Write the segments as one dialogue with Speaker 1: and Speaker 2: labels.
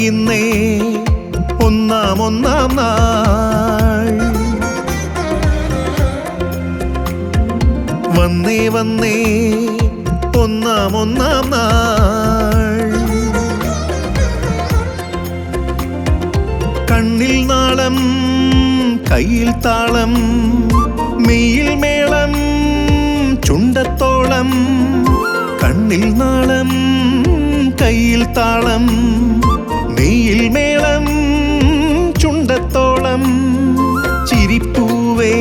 Speaker 1: ഇന്നേ ഒന്നാം നാൾ വന്നേ ഒന്നാം നാൾ കണ്ണിൽ നാളം കയ്യിൽ താളം മെയ്യിൽ മേളം ചുണ്ടത്തോളം കണ്ണിൽ നാളം കയ്യിൽ താളം മെയ്യിൽ മേളം ചുണ്ടത്തോളം ചിരിപ്പൂവേ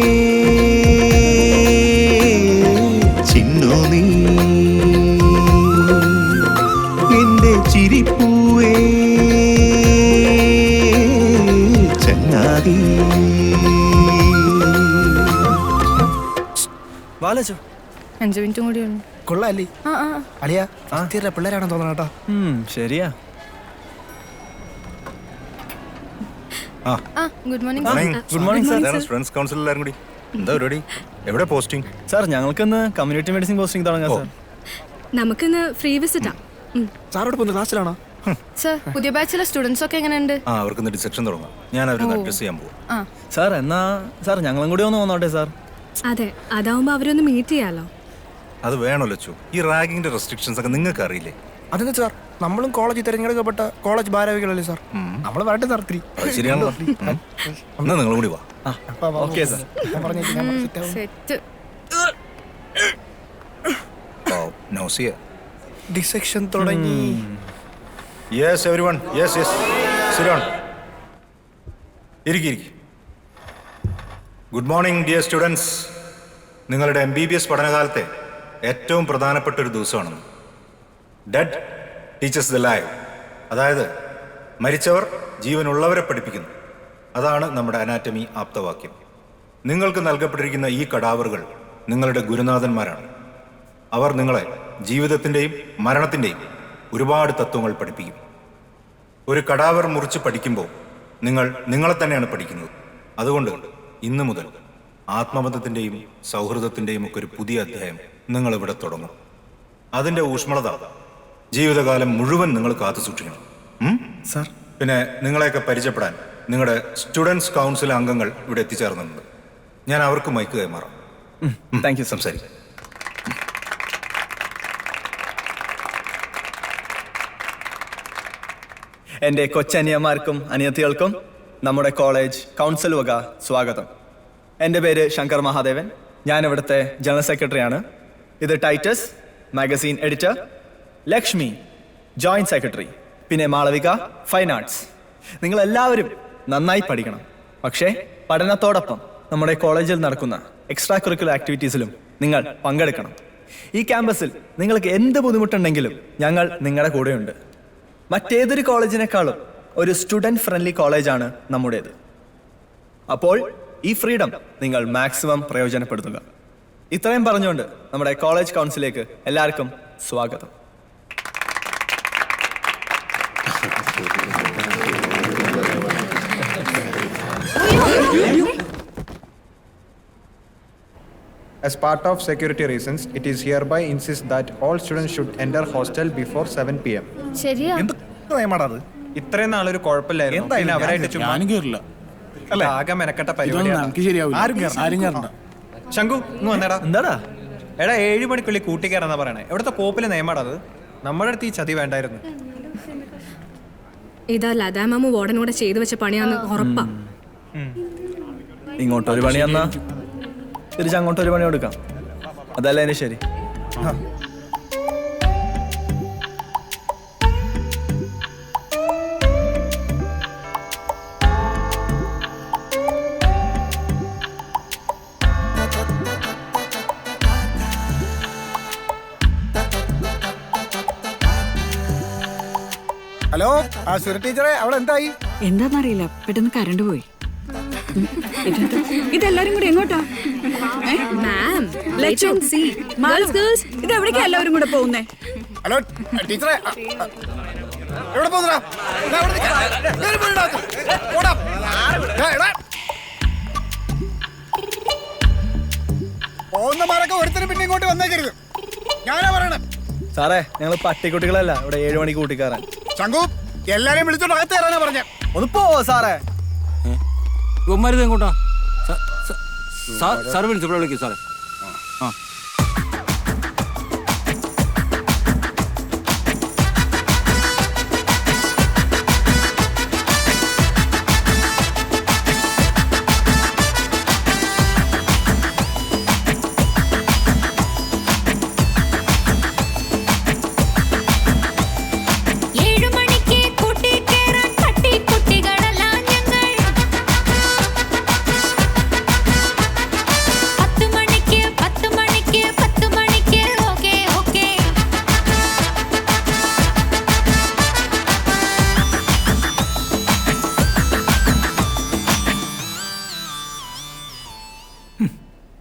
Speaker 1: ചിന്നു നീ എന്റെ ചിരിപ്പൂവേ ചങ്ങാതി.
Speaker 2: വാലോ
Speaker 3: 5 മിനിറ്റും കൂടിയുണ്ട്.
Speaker 2: കൊള്ളാല്ലേ അളിയാ പിള്ളേരാണെന്ന് തോന്നണം കേട്ടോ. ശരിയാ.
Speaker 3: Good morning.
Speaker 2: Good morning sir.
Speaker 4: Students council എല്ലാവരും കൂടി എന്താ പരിപാടി? എവിടെ പോസ്റ്റിംഗ്?
Speaker 2: സാർ ഞങ്ങൾക്കിന്ന് കമ്മ്യൂണിറ്റി മെഡിസിൻ പോസ്റ്റിംഗ് തുടങ്ങാം സാർ.
Speaker 3: നമുക്കിന്ന് ഫ്രീ വിസിറ്റാ.
Speaker 2: സാറോട് പോകുന്ന ക്ലാസ്സിലാണോ?
Speaker 3: സർ പുതിയ ബാച്ചിലെ സ്റ്റുഡൻസ് ഒക്കെ എങ്ങനെയുണ്ട്?
Speaker 4: അവർക്ക് ഡിസെക്ഷൻ തുടങ്ങാം. ഞാൻ അവരെ അഡ്രസ് ചെയ്യാൻ പോകും.
Speaker 2: സാർ എന്നാ സാർ ഞങ്ങളും കൂടി ഒന്ന് വന്നോട്ടെ സാർ.
Speaker 3: അതെ, അതാവുമ്പോ അവരൊന്ന് മീറ്റ് ചെയ്യാലോ.
Speaker 4: അത് വേണമല്ലോ ചോ. ഈ റാഗിങ്ങിന്റെ റെസ്ട്രിക്ഷൻസ് ഒക്കെ നിങ്ങൾക്ക് അറിയില്ലേ?
Speaker 2: അതെന്താ സാർ, നമ്മളും കോളേജിൽ തിരഞ്ഞെടുക്കപ്പെട്ട കോളേജ് ഭാരവാഹികളല്ലേ സാർ. നമ്മൾ വരട്ടെ സാർ.
Speaker 4: ശരിയാണല്ലോ. എന്നാ നിങ്ങൾ കൂടി വാ.
Speaker 2: Okay sir.
Speaker 3: സെറ്റ്.
Speaker 2: ഡിസെക്ഷൻ തുടങ്ങി.
Speaker 4: Yes everyone. Yes sit down. ഇരിക്ക്. Good morning dear students. നിങ്ങളുടെ MBBS പഠനകാലത്തെ ഏറ്റവും പ്രധാനപ്പെട്ട ഒരു ദിവസമാണ്. Dead teachers the live. അതായത് മരിച്ചവർ ജീവനുള്ളവരെ പഠിപ്പിക്കുന്നു. അതാണ് നമ്മുടെ അനാറ്റമി ആപ്തവാക്യം. നിങ്ങൾക്ക് നൽകപ്പെട്ടിരിക്കുന്ന ഈ കടാവറുകൾ നിങ്ങളുടെ ഗുരുനാഥന്മാരാണ്. അവർ നിങ്ങളെ ജീവിതത്തിൻ്റെയും മരണത്തിൻ്റെയും ഒരുപാട് തത്വങ്ങൾ പഠിപ്പിക്കും. ഒരു കടാവർ മുറിച്ച് പഠിക്കുമ്പോൾ നിങ്ങൾ നിങ്ങളെ തന്നെയാണ് പഠിക്കുന്നത്. അതുകൊണ്ട് ഇന്നു മുതൽ ആത്മബന്ധത്തിൻ്റെയും സൗഹൃദത്തിൻ്റെയും ഒക്കെ ഒരു പുതിയ അധ്യായം നിങ്ങൾ ഇവിടെ തുടങ്ങും. അതിൻ്റെ ഊഷ്മളത ജീവിതകാലം മുഴുവൻ നിങ്ങൾ കാത്തു സൂക്ഷിക്കണം
Speaker 2: സാർ.
Speaker 4: പിന്നെ നിങ്ങളെയൊക്കെ പരിചയപ്പെടാൻ നിങ്ങളുടെ സ്റ്റുഡൻസ് കൗൺസിൽ അംഗങ്ങൾ ഇവിടെ എത്തിച്ചേർന്നിട്ടുണ്ട്. ഞാൻ അവർക്ക് മൈക്ക് കൈമാറാം.
Speaker 2: Thank you.
Speaker 4: സംസാരിക്കും.
Speaker 2: എൻ്റെ കൊച്ചനിയന്മാർക്കും അനിയത്തികൾക്കും നമ്മുടെ കോളേജ് കൗൺസിൽ വക സ്വാഗതം. എൻ്റെ പേര് ശങ്കർ മഹാദേവൻ. ഞാൻ ഇവിടുത്തെ ജനറൽ സെക്രട്ടറിയാണ്. ഇത് Titus magazine editor, Lakshmi joint secretary, പിന്നെ മാളവിക ഫൈൻ ആർട്സ്. നിങ്ങളെല്ലാവരും നന്നായി പഠിക്കണം. പക്ഷേ പഠനത്തോടൊപ്പം നമ്മുടെ കോളേജിൽ നടക്കുന്ന എക്സ്ട്രാ കരിക്കുലർ ആക്ടിവിറ്റീസിലും നിങ്ങൾ പങ്കെടുക്കണം. ഈ ക്യാമ്പസിൽ നിങ്ങൾക്ക് എന്ത് ബുദ്ധിമുട്ടുണ്ടെങ്കിലും ഞങ്ങൾ നിങ്ങളുടെ കൂടെയുണ്ട്. മറ്റേതൊരു കോളേജിനേക്കാളും ഒരു സ്റ്റുഡൻറ് ഫ്രണ്ട്ലി കോളേജാണ് നമ്മുടേത്. അപ്പോൾ ഈ ഫ്രീഡം നിങ്ങൾ മാക്സിമം പ്രയോജനപ്പെടുത്തുക. ഇത്രയും പറഞ്ഞുകൊണ്ട് നമ്മുടെ കോളേജ് കൗൺസിലേക്ക് എല്ലാവർക്കും സ്വാഗതം.
Speaker 5: As part of security reasons, it is hereby insist that all students should enter hostel before 7 p.m.
Speaker 3: ശരിയാ.
Speaker 2: എന്ത് നിയമാണത്?
Speaker 5: ഇത്രയും നാളൊരു കുഴപ്പമില്ലായിരുന്നു.
Speaker 2: എന്തായാലും
Speaker 5: പിന്നെ അവരായിട്ട് ചുമ്മാ
Speaker 6: ഞാനും കയറില്ല.
Speaker 5: അല്ലേ? ആകെ മെനക്കെട്ട
Speaker 6: ഇതൊന്നും
Speaker 5: പരിപാടിയാണ്.
Speaker 6: നമുക്ക് ശരിയാവില്ല. ആരും കയറണ്ട.
Speaker 5: ശംഖു ഇങ്ങ് വന്നേടാ.
Speaker 2: എന്താടാ?
Speaker 5: എടാ 7 മണിക്കുള്ളിൽ കൂട്ടിക്കയറാന്നാ പറയണേ. എവിടുത്തെ കോപ്പിലെ നിയമാണത്? നമ്മുടെ അടുത്ത് ഈ ചതി വേണ്ടായിരുന്നു.
Speaker 3: ഇതാ ലതാമാമ വാർഡനോടെ ചെയ്തു വെച്ച പണിയാന്ന് ഉറപ്പാ.
Speaker 2: ഇങ്ങോട്ടൊരു പണി തന്നാ തിരിച്ച് അങ്ങോട്ടൊരു പണി കൊടുക്കാം. അതല്ല അതിന് ശരി.
Speaker 7: ഹലോ, ആ സുര ടീച്ചറെ അവിടെ എന്തായി?
Speaker 8: എന്താന്നറിയില്ല, പെട്ടെന്ന് കറണ്ട് പോയി. ഇതെല്ലാരും കൂടി എങ്ങോട്ടാ?
Speaker 3: മാം,
Speaker 8: ഇത് എവിടേക്കാ എല്ലാവരും കൂടെ പോകുന്നേ?
Speaker 7: ഹലോ ടീച്ചറെ, എവിടെ പോകുന്നടാ? പോകുന്നമാരൊക്കെ ഒരുത്തരും പിന്നെ ഇങ്ങോട്ട് വന്നേക്കരുത്. ഞാനാ പറയണേ.
Speaker 2: സാറേ, ഞങ്ങൾ പട്ടിക്കുട്ടികളല്ല ഇവിടെ 7 മണിക്ക് കൂട്ടിക്കാറാൻ.
Speaker 7: ശംഖു, എല്ലാരെയും വിളിച്ചോണ്ട് അകത്ത് കയറാനാ പറഞ്ഞേ.
Speaker 2: ഒന്ന് പോവോ സാറേ?
Speaker 6: ഇവന്മാരിത് എങ്ങോട്ടാ? സാർ വിളിച്ചപ്പോഴേ വിളിക്കും സാറേ. ആ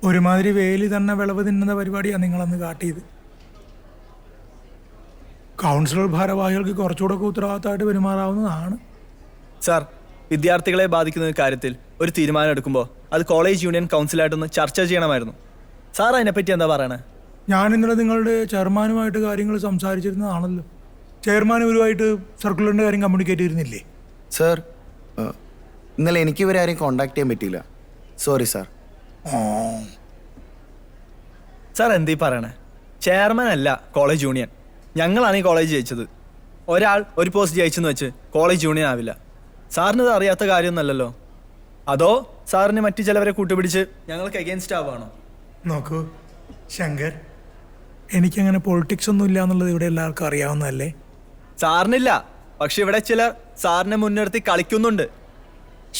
Speaker 9: ഒരുമാതിരി വേലി തന്നെ വിളവ് തിന്നുന്ന പരിപാടിയാണ് നിങ്ങളന്ന് കാട്ടിയത്. കൗൺസിലർ ഭാരവാഹികൾക്ക് കുറച്ചുകൂടെ ഉത്തരവാദിത്തമായിട്ട് പെരുമാറാവുന്നതാണ്.
Speaker 2: സാർ, വിദ്യാർത്ഥികളെ ബാധിക്കുന്ന കാര്യത്തിൽ ഒരു തീരുമാനം എടുക്കുമ്പോൾ അത് കോളേജ് യൂണിയൻ കൗൺസിലായിട്ടൊന്ന് ചർച്ച ചെയ്യണമായിരുന്നു. സാർ അതിനെപ്പറ്റി എന്താ പറയണേ?
Speaker 9: ഞാൻ ഇന്നലെ നിങ്ങളുടെ ചെയർമാനുമായിട്ട് കാര്യങ്ങൾ സംസാരിച്ചിരുന്നതാണല്ലോ. ചെയർമാൻ ഇവരുമായിട്ട് സർക്കുലറിൻ്റെ കാര്യം കമ്മ്യൂണിക്കേറ്റ് ചെയ്തിരുന്നില്ലേ?
Speaker 10: സാർ, ഇന്നലെ എനിക്ക് ഇവരെ ആരെയും കോണ്ടാക്ട് ചെയ്യാൻ പറ്റിയില്ല. Sorry sir.
Speaker 2: സാർ എന്തീ പറയണേ? ചെയർമാൻ അല്ല കോളേജ് യൂണിയൻ. ഞങ്ങളാണ് ഈ കോളേജ് ജയിച്ചത്. ഒരാൾ ഒരു പോസ്റ്റ് ജയിച്ചെന്ന് വെച്ച് കോളേജ് യൂണിയൻ ആവില്ല. സാറിന് ഇത് അറിയാത്ത കാര്യമൊന്നുമല്ലല്ലോ. അതോ സാറിന് മറ്റു ചിലവരെ കൂട്ടുപിടിച്ച് ഞങ്ങൾക്ക് എഗെയിൻസ്റ്റ് ആവുകയാണോ?
Speaker 9: നോക്കൂ ശങ്കർ, എനിക്കങ്ങനെ പൊളിറ്റിക്സ് ഒന്നും ഇല്ല എന്നുള്ളത് ഇവിടെ എല്ലാവർക്കും അറിയാവുന്നതല്ലേ?
Speaker 2: സാറിനില്ല, പക്ഷെ ഇവിടെ ചിലർ സാറിനെ മുൻനിർത്തി കളിക്കുന്നുണ്ട്.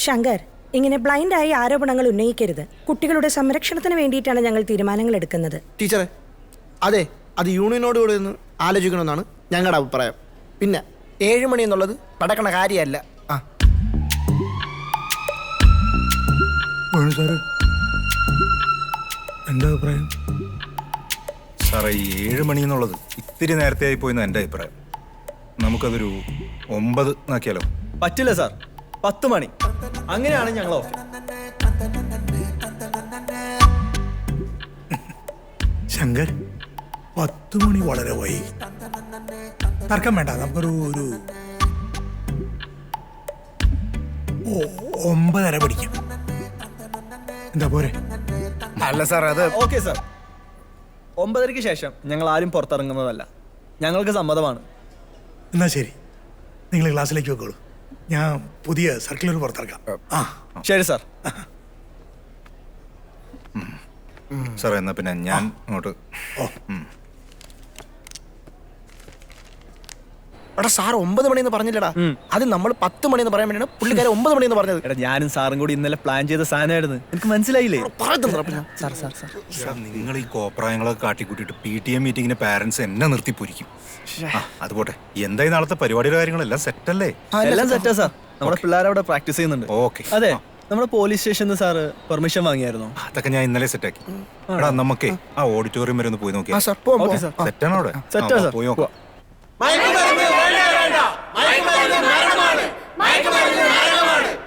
Speaker 11: ശങ്കർ, ഇങ്ങനെ ബ്ലൈൻഡായി ആരോപണങ്ങൾ ഉന്നയിക്കരുത്. കുട്ടികളുടെ സംരക്ഷണത്തിന് വേണ്ടിയിട്ടാണ് ഞങ്ങൾ തീരുമാനങ്ങൾ എടുക്കുന്നത്.
Speaker 10: ടീച്ചറെ, അതെ, അത് യൂണിയനോട് കൂടെ ഒന്ന് ആലോചിക്കണമെന്നാണ് ഞങ്ങളുടെ അഭിപ്രായം. പിന്നെ 7 മണി എന്നുള്ളത് നടക്കണ കാര്യമല്ല. ആ
Speaker 9: സാറ്, എൻ്റെ അഭിപ്രായം
Speaker 4: സാറേ, ഈ 7 മണി എന്നുള്ളത് ഇത്തിരി നേരത്തെ ആയി പോയെന്ന് എൻ്റെ അഭിപ്രായം. നമുക്കതൊരു 9 ആക്കിയാലോ?
Speaker 2: പറ്റില്ല സാർ, 10 മണി. അങ്ങനെയാണ് ഞങ്ങൾ ഓക്കെ.
Speaker 9: ശങ്കർ, 10 മണി വളരെ വൈകി. തർക്കം വേണ്ട, നമുക്കൊരു 9:30 പിടിക്കാം. എന്താ പോരെ?
Speaker 7: അല്ല സാർ, അത്
Speaker 2: ഓക്കെ സാർ. 9:30-ക്ക് ശേഷം ഞങ്ങൾ ആരും പുറത്തിറങ്ങുന്നതല്ല. ഞങ്ങൾക്ക് സമ്മതമാണ്.
Speaker 9: എന്നാ ശരി, നിങ്ങൾ ക്ലാസ്സിലേക്ക് വെക്കോളൂ. ഞാൻ പുതിയ സർക്കുലർ പുറത്തിറക്കാം. ആ
Speaker 2: ശരി സാർ.
Speaker 4: സാറേ, എന്നാ പിന്നെ ഞാൻ അങ്ങോട്ട്.
Speaker 10: എടാ, സാർ 9 മണിയെന്ന് പറഞ്ഞില്ലടാ. അത് നമ്മൾ 10 മണിയെന്ന് പറയാൻ വേണ്ടിയാണ് പുള്ളിക്കാരെ 9 മണിയെന്ന് പറഞ്ഞത്.
Speaker 2: എടാ, ഞാനും സാറും കൂടി ഇന്നലെ പ്ലാൻ ചെയ്ത സാധനമായിരുന്നു. എനിക്ക് മനസ്സിലായില്ലേ?
Speaker 4: സാർ, നിങ്ങൾ ഈ കോപ്രായങ്ങളൊക്കെ കാട്ടിക്കൂട്ടിയിട്ട് PTA മീറ്റിങ്ങിന് പാരന്റ്സ് എന്നെ നിർത്തി പൊരിക്കും. അതുപോട്ടെ, എന്തായി നാളത്തെ പരിപാടിയുടെ കാര്യങ്ങളെല്ലാം സെറ്റല്ലേ?
Speaker 2: എല്ലാം സെറ്റാ സാർ. നമ്മുടെ പിള്ളേർ അവിടെ പ്രാക്ടീസ് ചെയ്യുന്നുണ്ട്.
Speaker 4: ഓക്കെ.
Speaker 2: അതെ, നമ്മുടെ പോലീസ് സ്റ്റേഷനിൽ സാറ് പെർമിഷൻ വാങ്ങിയായിരുന്നു.
Speaker 4: അതൊക്കെ ഞാൻ ഇന്നലെ സെറ്റാക്കി. എടാ, നമുക്കേ ആ ഓഡിറ്റോറിയം വരെ ഒന്ന് പോയി നോക്കിയാ.
Speaker 2: Okay sir.
Speaker 4: സെറ്റാണോ അവിടെ?
Speaker 2: സെറ്റാ സാർ.
Speaker 4: പോയി നോക്കാം.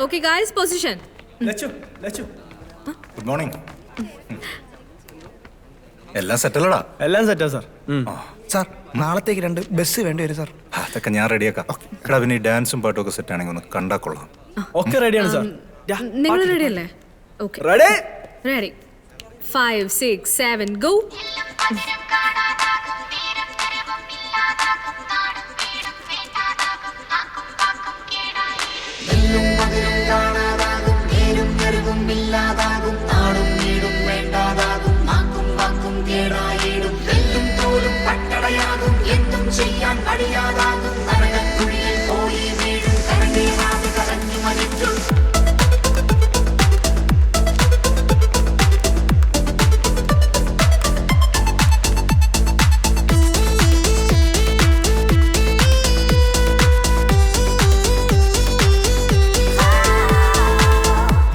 Speaker 3: Okay guys, position.
Speaker 2: Lachu, Lachu.
Speaker 4: Good morning. എല്ലാം സെറ്റല്ലടാ.
Speaker 2: എല്ലാം സെറ്റാ സാർ.
Speaker 10: സാർ നാളത്തേക്ക് 2 ബസ് വേണ്ടി വരും സാർ.
Speaker 4: അതൊക്കെ ഞാൻ റെഡിയാക്കാം. എടാ പിന്നെ ഈ ഡാൻസും പാട്ടും ഒക്കെ സെറ്റ് ആണെങ്കിൽ ഒന്ന് കണ്ടാ കൊള്ളാം.
Speaker 2: ഒക്കെ റെഡിയാണ് സാർ.
Speaker 3: നിങ്ങൾ റെഡി അല്ലേ? Okay
Speaker 2: ready
Speaker 3: ready 5 6 7 go.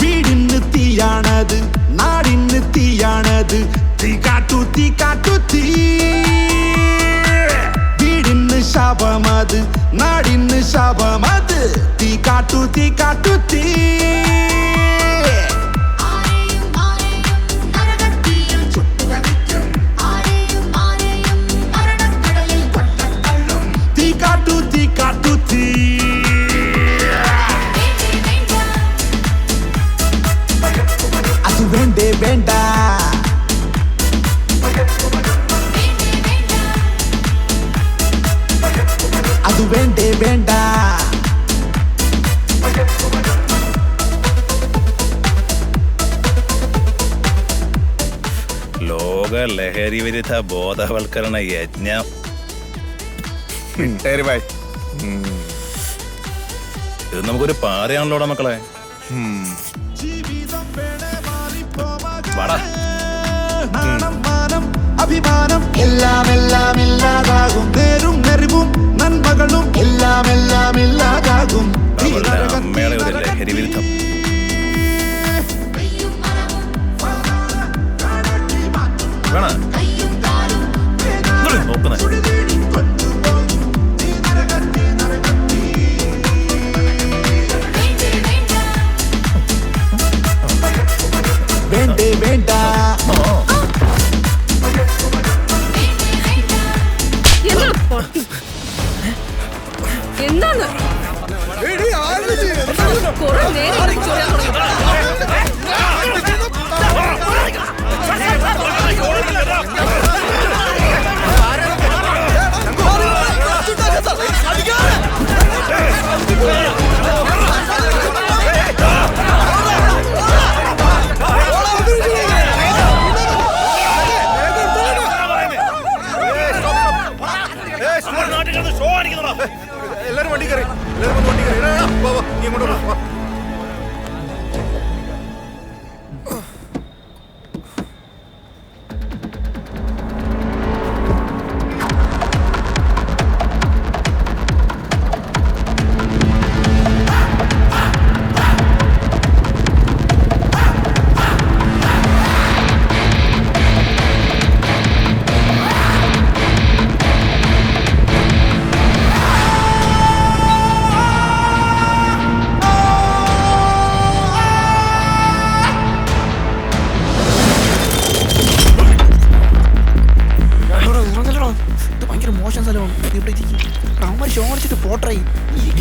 Speaker 1: വീടിന് തീയാണത്, നാടിന് തീയാണത്, തീ കാട്ടു തീ കാട്ടു തീ. വീടിന് ശാപമത്, നാടിന് ശാപമത്, തീ കാട്ടു തീ കാട്ടു തീ. തീ കാട്ടു തീ കാട്ടു തീ. അത് വേണ്ടേ വേണ്ട, അത് വേണ്ടേ വേണ്ട.
Speaker 4: ലോക ലഹരി വിരുദ്ധ ബോധവൽക്കരണ യജ്ഞം. ഇത് നമുക്കൊരു പാതയാണല്ലോടാ മക്കളെ.
Speaker 1: നാണം മാനം അഭിമാനം എല്ലാം എല്ലാം ഇല്ലാതാകും. നേരും നെറിവും നന്മകളും എല്ലാം എല്ലാം ഇല്ലാതാകും.
Speaker 4: അമ്മയുടെ ഒരു ലഹരി വിരുദ്ധം. വേണ നോക്കുന്നേ.
Speaker 1: വേണ്ടേ വേണ്ട.
Speaker 3: എന്താണ് കുറെ നേരം ചൊറിയാൻ
Speaker 4: എല്ലാരും വണ്ടി കയറി, എല്ലാരും വണ്ടി കയറി. നീ ഇങ്ങോട്ട് വാ.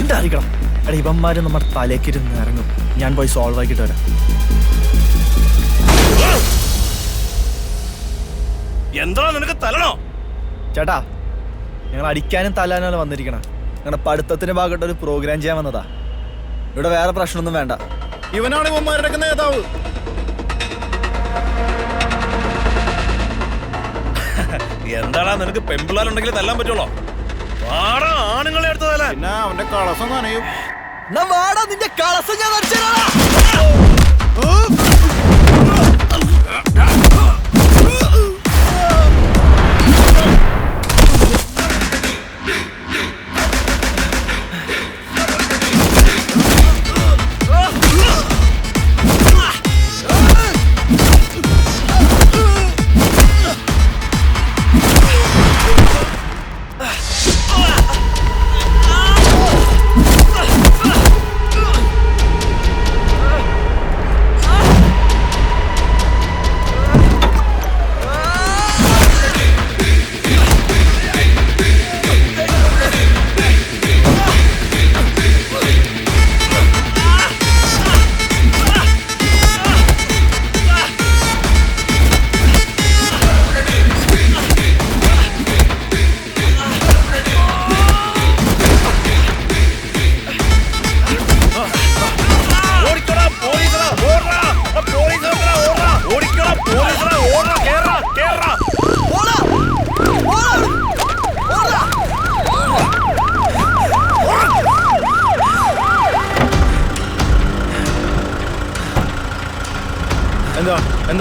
Speaker 2: എന്തായിരിക്കണം എടാ, ഇവന്മാര് നമ്മുടെ തലേക്കിരുന്ന് ഇറങ്ങും. ഞാൻ പോയി സോൾവ് ആക്കിയിട്ട് വരാം.
Speaker 4: എന്താ നിനക്ക് തലണോ?
Speaker 2: ചേട്ടാ, ഞങ്ങൾ അടിക്കാനും തല്ലാനാണ് വന്നിരിക്കണം. ഞങ്ങളുടെ പഠിത്തത്തിന്റെ ഭാഗമായിട്ട് ഒരു പ്രോഗ്രാം ചെയ്യാൻ വന്നതാ. ഇവിടെ വേറെ പ്രശ്നമൊന്നും വേണ്ട.
Speaker 4: ഇവനാണ് ഇവന്മാരുടെ നേതാവ്. എന്താടാ നിനക്ക് പെമ്പിള്ളാരുണ്ടെങ്കിൽ തല്ലാൻ പറ്റുള്ളോ? ആണുങ്ങളെ എടുത്തതല്ല. പിന്നെ അവന്റെ കളസം നനയും.
Speaker 2: നിന്റെ കളസം ഞാൻ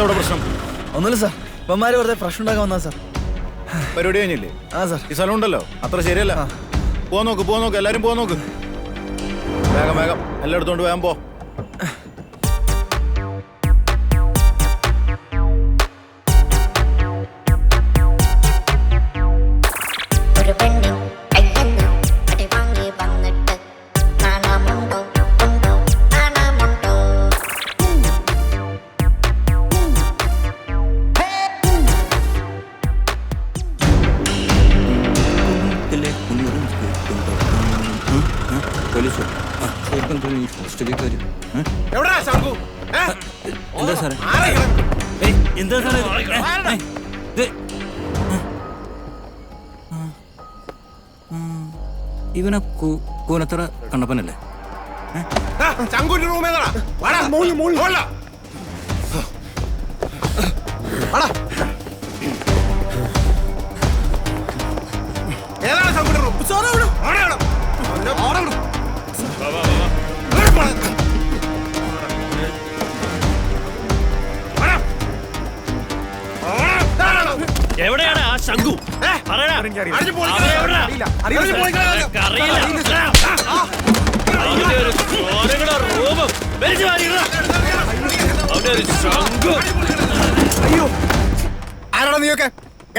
Speaker 6: എന്താ ഇവിടെ പ്രശ്നം?
Speaker 2: ഒന്നുമില്ല സാർ, ഇവന്മാര് വെറുതെ പ്രശ്നം ഉണ്ടാക്കാൻ വന്നാ സാർ.
Speaker 6: പരിപാടി കഴിഞ്ഞില്ലേ?
Speaker 2: ആ സാർ.
Speaker 6: ഈ സ്ഥലം ഉണ്ടല്ലോ, അത്ര ശരിയല്ല. പോവാൻ നോക്ക്, എല്ലാരും പോവാൻ നോക്ക്. വേഗം എല്ലാം എടുത്തോണ്ട് വേഗം പോ. എന്താ സാറേ? എന്താ സാറേ? ഇവനെ കൂനത്തറ കണ്ണപ്പനല്ലേ?
Speaker 12: എവിടെയാണ് ആ ശംഖു?
Speaker 7: അയ്യോ, ആരാടാ നീയൊക്കെ?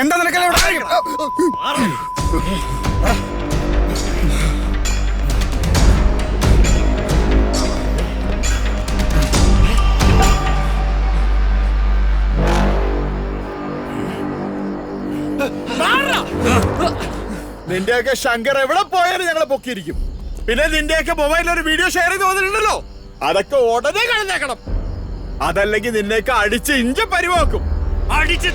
Speaker 7: എന്താ നിനക്കല്ലേ ഇവിടെ?
Speaker 12: നിന്റെയൊക്കെ ശങ്കർ എവിടെ പോയാലും ഞങ്ങളെ പൊക്കിയിരിക്കും. പിന്നെ നിന്റെയൊക്കെ മൊബൈലിൽ ഒരു വീഡിയോ ഷെയർ ചെയ്ത് വന്നിട്ടുണ്ടല്ലോ, അതൊക്കെ ഉടനെ കളഞ്ഞേക്കണം. അതല്ലെങ്കിൽ നിന്നെയൊക്കെ അടിച്ച് ഇഞ്ച പരിവാക്കും. അടിച്ച്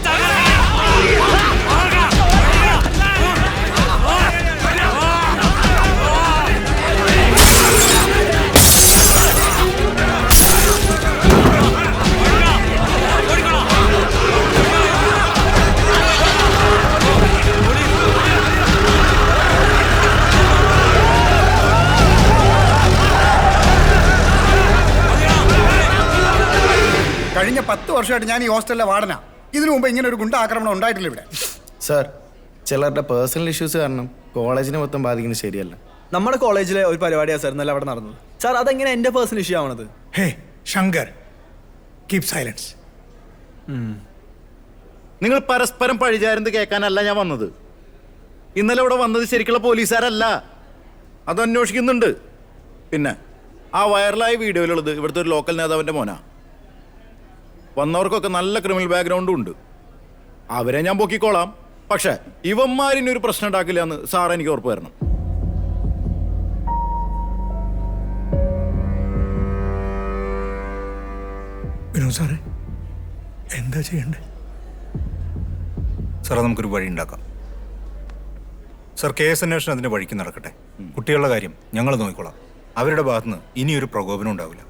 Speaker 7: കഴിഞ്ഞ 10 വർഷമായിട്ട് ഞാൻ ഈ ഹോസ്റ്റലിലെ വാർഡനാ. ഇതിനു മുമ്പ് ഇങ്ങനെ ഒരു ഗുണ്ട ആക്രമണം ഉണ്ടായിട്ടില്ല ഇവിടെ.
Speaker 10: സാർ, ചിലരുടെ പേഴ്സണൽ ഇഷ്യൂസ് കാരണം കോളേജിനെ മൊത്തം ബാധിക്കുന്നത് ശരിയല്ല.
Speaker 2: നമ്മുടെ കോളേജിലെ ഒരു പരിപാടിയാണ് സാർ ഇന്നലെ അവിടെ നടന്നത്. സാർ, അതെങ്ങനെ എന്റെ പേഴ്സണൽ ഇഷ്യൂ ആവണത്?
Speaker 9: ഹേ ശങ്കർ, കീപ് സൈലൻസ്.
Speaker 6: നിങ്ങൾ പരസ്പരം പഴിചാരുന്നത് കേൾക്കാനല്ല ഞാൻ വന്നത്. ഇന്നലെ ഇവിടെ വന്നത് ശരിക്കുള്ള പോലീസുകാരല്ല, അത് അന്വേഷിക്കുന്നുണ്ട്. പിന്നെ ആ വൈറലായ വീഡിയോയിലുള്ളത് ഇവിടുത്തെ ഒരു ലോക്കൽ നേതാവിൻ്റെ മോനാ. വന്നവർക്കൊക്കെ നല്ല ക്രിമിനൽ ബാക്ക്ഗ്രൗണ്ടും ഉണ്ട്. അവരെ ഞാൻ പൊക്കിക്കോളാം, പക്ഷെ ഇവന്മാരിനൊരു പ്രശ്നം ഉണ്ടാക്കില്ല എന്ന് സാർ എനിക്ക് ഉറപ്പ് തരണം.
Speaker 9: വിനോദ് സാറേ, എന്താ ചെയ്യണ്ടേ?
Speaker 4: സാറേ, നമുക്കൊരു വഴി ഉണ്ടാക്കാം. സാർ, കേസ് അന്വേഷണം അതിൻ്റെ വഴിക്ക് നടക്കട്ടെ. കുട്ടികളുടെ കാര്യം ഞങ്ങൾ നോക്കിക്കോളാം. അവരുടെ ഭാഗത്തുനിന്ന് ഇനിയൊരു പ്രകോപനം ഉണ്ടാവില്ല.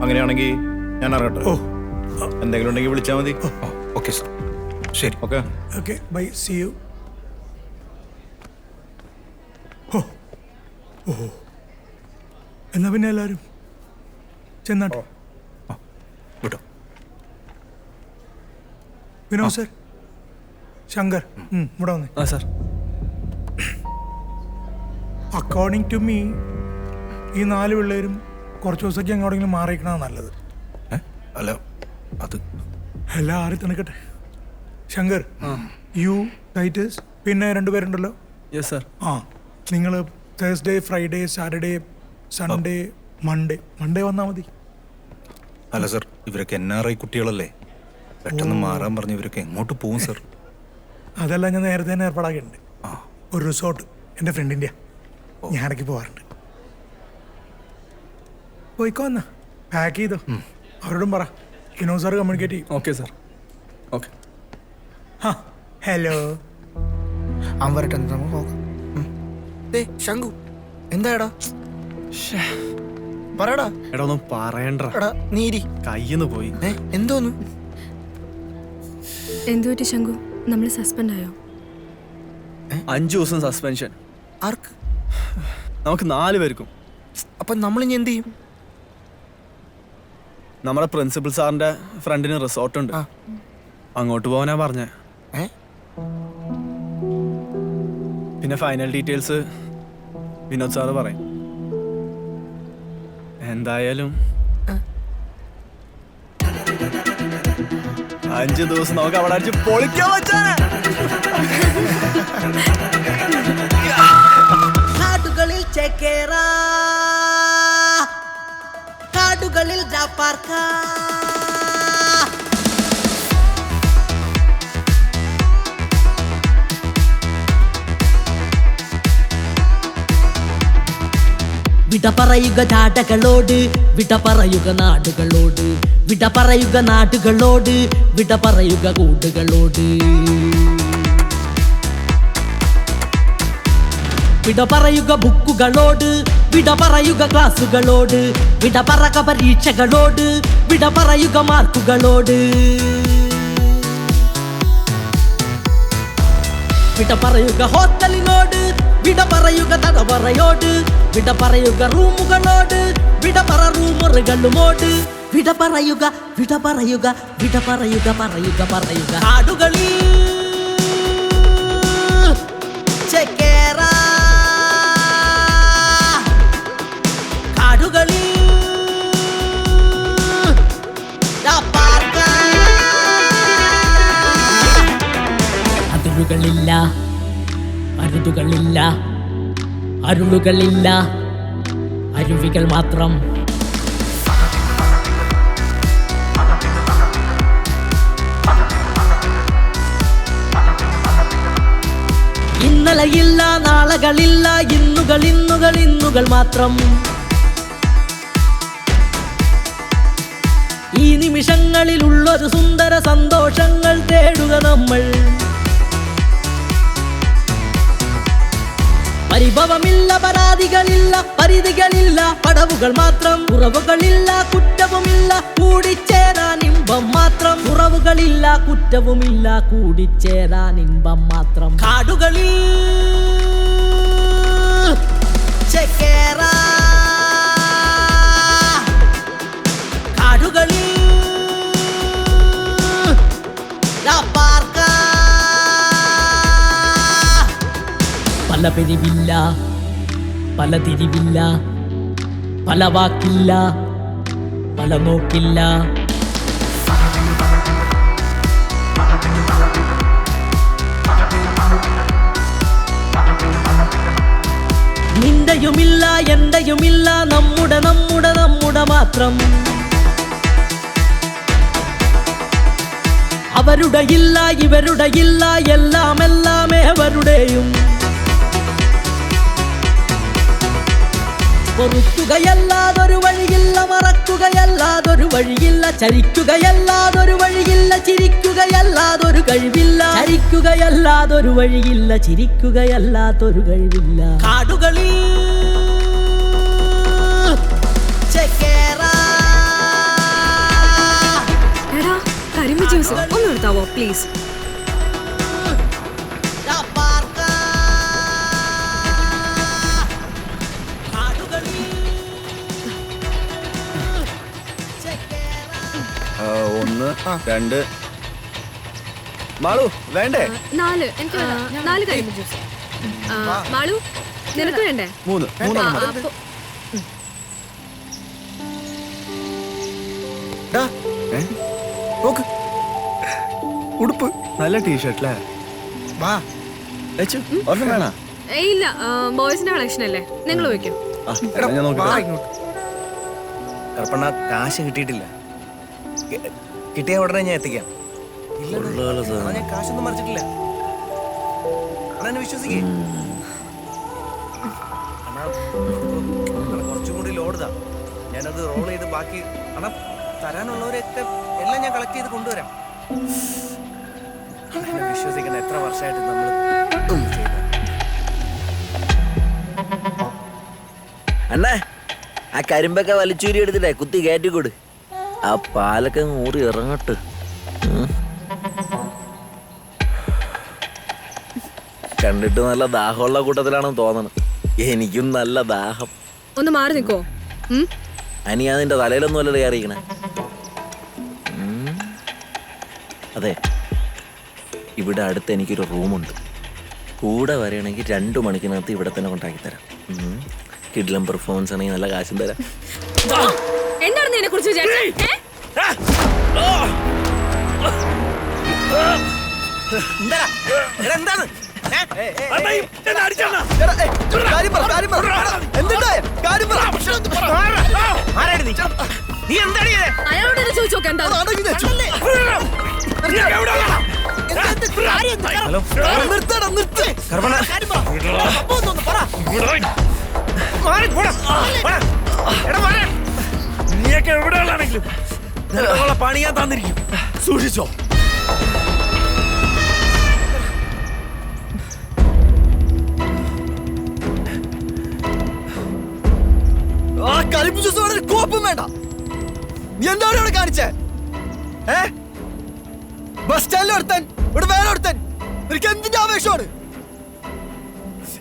Speaker 6: അങ്ങനെയാണെങ്കിൽ ഞാൻ ഇറങ്ങട്ടെ. എന്തെങ്കിലും ഉണ്ടെങ്കിൽ വിളിച്ചാൽ മതി.
Speaker 4: ഓക്കെ സാർ, ശരി.
Speaker 6: Okay
Speaker 9: okay, bye, see you. ഓ, എന്നാ പിന്നെ എല്ലാവരും ചെന്നാട്ടെ.
Speaker 4: വിട്ടോ.
Speaker 9: വിനോദ് സർ, ശങ്കർ, ഇവിടെ വന്നേ.
Speaker 2: ആ സാർ.
Speaker 9: അക്കോർഡിംഗ് ടു മീ ഈ 4 പിള്ളേരും കുറച്ച് ദിവസത്തേക്ക് എങ്ങോട്ടെങ്കിലും മാറിയിരിക്കണതാണ് നല്ലത്.
Speaker 4: അല്ല, അത്
Speaker 9: എല്ലാം ആറി തണുക്കട്ടെ. ശങ്കർ, യു, ടൈറ്റസ്, പിന്നെ 2 പേരുണ്ടല്ലോ.
Speaker 2: Yes sir.
Speaker 9: ആ, നിങ്ങൾ Thursday, Friday, Saturday, Sunday, Monday വന്നാൽ മതി.
Speaker 4: അല്ല സാർ, ഇവരൊക്കെ NRI കുട്ടികളല്ലേ, പെട്ടെന്ന് മാറാൻ പറഞ്ഞ് ഇവരൊക്കെ എങ്ങോട്ട് പോകും സാർ?
Speaker 9: അതെല്ലാം ഞാൻ നേരത്തെ തന്നെ ഏർപ്പാടാക്കിയിട്ടുണ്ട്. ഒരു റിസോർട്ട് എൻ്റെ ഫ്രണ്ടിൻ്റെ, ഞാൻ ഇടയ്ക്ക് പോകാറുണ്ട്. പോയിക്കോ, എന്നാ പാക്ക് ചെയ്തോ. അവരോടും പറ വിനോദ് സാർ കമ്മ്യൂണിക്കേറ്റ് ചെയ്യും.
Speaker 2: Okay sir. ഓക്കെ.
Speaker 9: ഹലോ.
Speaker 10: അവൻ വരട്ടെ, നമുക്ക് പോകാം. ശങ്കു, എന്താടാ പറയടാ.
Speaker 2: എടാ, ഒന്നും പറയണ്ട.
Speaker 10: നീരി
Speaker 2: കയ്യിന്ന് പോയി.
Speaker 10: എന്തോന്നു?
Speaker 3: എന്തു പറ്റി ശംഖു? നമ്മൾ സസ്പെൻഡ് ആയോ?
Speaker 2: 5 ദിവസം സസ്പെൻഷൻ.
Speaker 10: ആർക്ക്?
Speaker 2: നമുക്ക് 4 പേർക്കും.
Speaker 10: അപ്പൊ നമ്മൾ ഇനി എന്ത് ചെയ്യും?
Speaker 2: നമ്മുടെ പ്രിൻസിപ്പൽ സാറിന്റെ ഫ്രണ്ടിന് റിസോർട്ട് ഉണ്ട്, അങ്ങോട്ട് പോകാനാ പറഞ്ഞേ. പിന്നെ ഫൈനൽ ഡീറ്റെയിൽസ് വിനോദ് സാറ് പറയും. എന്തായാലും 5 ദിവസം നമുക്ക് അവിടെ അടിച്ച് പൊളിക്കാൻ പറ്റാ.
Speaker 13: കാടുകളിൽ ചേക്കേറ, കാടുകളിൽ ജാപ്പാർക്ക. വിട പറയുക ജാടകളോട്, വിട പറയുക നാടുകളോട്, വിട പറയുക നാടുകളോട്, വിട പറയുക കൂട്ടുകളോട്. വിട പറയുക ബുക്കുകളോട്, വിട പറയുക ക്ലാസുകളോട്, വിട പറക പരീക്ഷകളോട്, വിട പറയുക മാർക്കുകളോട്. വിട പറയുക ഹോസ്റ്റലിനോട്, വിട പറയുക തടവറയോട്, വിട പറയുക റൂമുകളോട്, വിട പറ റൂമുറുകളുമോട്. വിട പറയുക, വിട പറയുക, വിട പറയുക, പറയുക പറയുക. കാടുകളിൽ ചേക്കേറ, കാടുകളിൽ അതിരുകളില്ല, അരുതുകളില്ല, അരുളുകളില്ല, അരുവികൾ മാത്രം. ഇന്നലെയില്ല, നാളകളില്ല, ഇന്നുകൾ ഇന്നുകൾ ഇന്നുകൾ മാത്രം. ഈ നിമിഷങ്ങളിലുള്ളൊരു സുന്ദര സന്തോഷങ്ങൾ തേടുക നമ്മൾ. പരിഭവമില്ല, പരാതികളില്ല, പരിധികളില്ല, പടവുകൾ മാത്രം. കുറവുകളില്ല, കുറ്റവുമില്ല, കൂടിച്ചേരാൻ ഇമ്പം മാത്രം. കുറവുകളില്ല, കുറ്റവുമില്ല, കൂടിച്ചേരാൻ ഇമ്പം മാത്രം. കാടുകളിൽ ചേക്കേറ, കാടുകളിൽ പല പിരിവില്ല, പല തിരിവില്ല, പല വാക്കില്ല, പല നോക്കില്ല. നിന്റെയുമില്ല, എന്റെയുമില്ല, നമ്മുടെ നമ്മുടെ നമ്മുടെ മാത്രം. അവരുടെ ഇല്ല, ഇവരുടെ ഇല്ല, എല്ലാം എല്ലാം അവരുടെയും. പൊറുക്കുകയല്ലാതൊരു വഴിയില്ല, മറക്കുകയല്ലാതൊരു വഴിയില്ല, ചരിക്കുകയല്ലാതൊരു വഴിയില്ല, ചിരിക്കുകയല്ലാതൊരു കഴിവില്ല. ചരിക്കുകയല്ലാതൊരു വഴിയില്ല, ചിരിക്കുകയല്ലാതൊരു കഴിവില്ല. കാടുകളിൽ ചേക്കേറ.
Speaker 3: എടാ കരിമ്പ് ജ്യൂസ് ഒന്ന് എടുത്താവോ പ്ലീസ്?
Speaker 2: ഒന്ന്, രണ്ട്. മാളു വേണ്ടേ?
Speaker 3: 4. എനിക്ക് 4 കരിമ്പ് ജ്യൂസ്. മാളു നിനക്ക് വേണ്ടേ?
Speaker 2: 3. ഉടുപ്പ് നല്ല ടീഷർട്ടല്ലേ? വേണ?
Speaker 3: ഇല്ല, ബോയ്സിന്റെ കളക്ഷൻ അല്ലേ, നിങ്ങൾ വയ്ക്കും.
Speaker 10: കാശ് കിട്ടിയിട്ടില്ല, കിട്ടിയ ഉടനെ ഞാൻ എത്തിക്കാം. ഞാൻ കാശൊന്നും മറിച്ചിട്ടില്ല, വിശ്വസിക്കേ. കുറച്ചും കൂടി ലോഡ്താ, ഞാനത് റോൾ ചെയ്ത് ബാക്കി പണം തരാനുള്ളവരൊക്കെ എല്ലാം ഞാൻ കളക്ട് ചെയ്ത് കൊണ്ടുവരാം. വിശ്വസിക്കണം, എത്ര വർഷമായിട്ട് നമ്മൾ
Speaker 13: അണ്ണേ ആ കരിമ്പൊക്കെ വലിച്ചൂരി എടുത്തിട്ടേ കുത്തി കയറ്റിക്കൂട്. ആ പാലൊക്കെ ഊറി ഇറങ്ങട്ട്. കണ്ടിട്ട് നല്ല ദാഹമുള്ള കൂട്ടത്തിലാണെന്ന് തോന്നണം. എനിക്കും നല്ല ദാഹം.
Speaker 3: ഒന്ന് മാറി നിൽക്കോ?
Speaker 14: അനി അതിന്റെ തലയിലൊന്നും അല്ലല്ലോ കയറിയിരിക്കണേ. അതെ, ഇവിടെ അടുത്ത് എനിക്കൊരു റൂമുണ്ട്. കൂടെ വരികയാണെങ്കിൽ 2 മണിക്കിനകത്ത് ഇവിടെ തന്നെ കൊണ്ടാക്കി തരാം. കിഡ്ലം പെർഫോമൻസ് ആണെങ്കിൽ നല്ല കാശും തരാം.
Speaker 3: എന്താണ് നിന്നെ കുറിച്ച് വിചാരിച്ചേ? അയാളോട് ചോദിച്ചു നോക്കാം.
Speaker 14: നീയൊക്കെ എവിടെയുള്ളാണെങ്കിലും പണി ഞാൻ തന്നിരിക്കും, സൂക്ഷിച്ചോ.
Speaker 10: കോപ്പം വേണ്ട. നീ എന്താണ് ഇവിടെ കാണിച്ചേ? ബസ് സ്റ്റാൻഡിൽ ഒരുത്തൻ, ഇവിടെ വേറെ ഒരുത്തൻ. എനിക്ക് എന്തിന്റെ ആവേശമാണ്?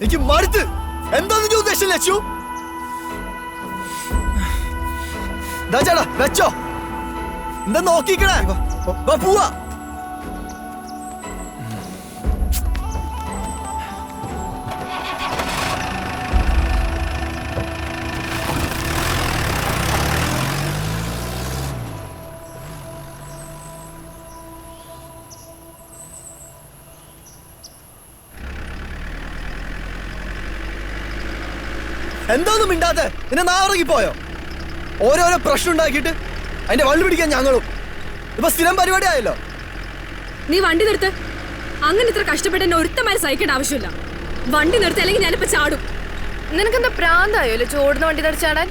Speaker 10: എനിക്ക് മടുത്ത്. എന്താന്ന് നീ ഉദ്ദേശം ലച്ചു? ചേട്ടാ വെച്ചോ. എന്താ നോക്കിക്കണേ? പോവാ. എന്താന്നും മിണ്ടാതെ? നിന്നെ നാറങ്ങിപ്പോയോ? ഓരോരോ പ്രശ്നം ഉണ്ടാക്കിയിട്ട് അതിന്റെ വള്ളി പിടിക്കാൻ ഞങ്ങളും. ഇപ്പൊ സ്ഥിരം പരിപാടി ആയല്ലോ.
Speaker 3: നീ വണ്ടി നിർത്ത്. അങ്ങനെ ഇത്ര കഷ്ടപ്പെട്ട് എന്നെ ഒരുത്തമായി സഹിക്കേണ്ട ആവശ്യമില്ല. വണ്ടി നിർത്തി, അല്ലെങ്കിൽ ഞാനിപ്പോ ചാടും.
Speaker 15: നിനക്കെന്താ പ്രാന്തായോ ചോടുന്ന വണ്ടി തടിച്ചാടാൻ?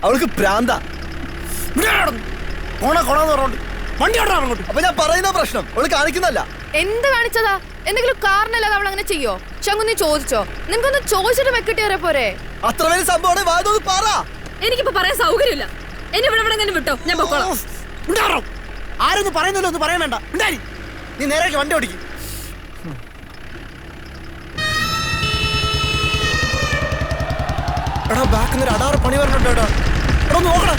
Speaker 10: അവൾക്ക് പ്രാന്ത. അപ്പൊ ഞാൻ പറയുന്ന പ്രശ്നം അവള് കാണിക്കുന്നല്ല.
Speaker 15: എന്ത് കാണിച്ചതാ? എന്തെങ്കിലും കാരണല്ലാതെ അവൾ അങ്ങനെ ചെയ്യോ? ശങ്കു, നീ ചോദിച്ചോ? നിനക്കൊന്ന് ചോദിച്ചിട്ട് വെക്കിട്ടേറെ പോരെ?
Speaker 10: അത്ര വലിയ സംഭവം വാദം പറ.
Speaker 3: എനിക്കിപ്പോ പറയാൻ സൗകര്യമില്ല. എന്നെ ഇവിടെ വിട്ടോ, ഞാൻ പൊക്കോളാം.
Speaker 10: ആരൊന്നും പറയുന്നല്ലോ, ഒന്നും പറയാൻ വേണ്ട. നീ നേരെ വണ്ടി ഓടിക്കും. എടാ, ബാക്കിൽ നിന്ന് 16 പണി പറഞ്ഞിട്ടോ. എടാ നോക്കണ.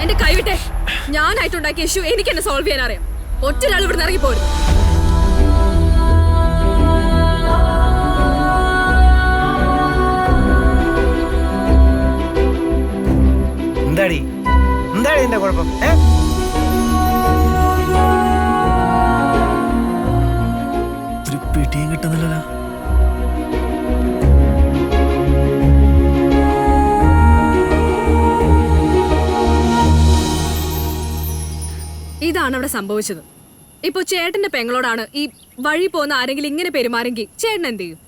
Speaker 3: എന്റെ കൈവിട്ടെ. ഞാനായിട്ടുണ്ടാക്കിയ ഇഷ്യൂ എനിക്ക് എന്നെ സോൾവ് ചെയ്യാൻ അറിയാം. ഒറ്റൊരാൾ ഇവിടെ ഇറങ്ങി പോരും.
Speaker 10: എന്താടി എന്റെ കുഴപ്പം?
Speaker 14: ഒരു പിടിയും കിട്ടുന്നില്ലല്ലോ.
Speaker 3: ഇതാണ് അവിടെ സംഭവിച്ചത്. ഇപ്പൊ ചേട്ടന്റെ പെങ്ങളോടാണ് ഈ വഴി പോകുന്ന ആരെങ്കിലും ഇങ്ങനെ പെരുമാറെങ്കിൽ ചേട്ടൻ എന്ത് ചെയ്യും?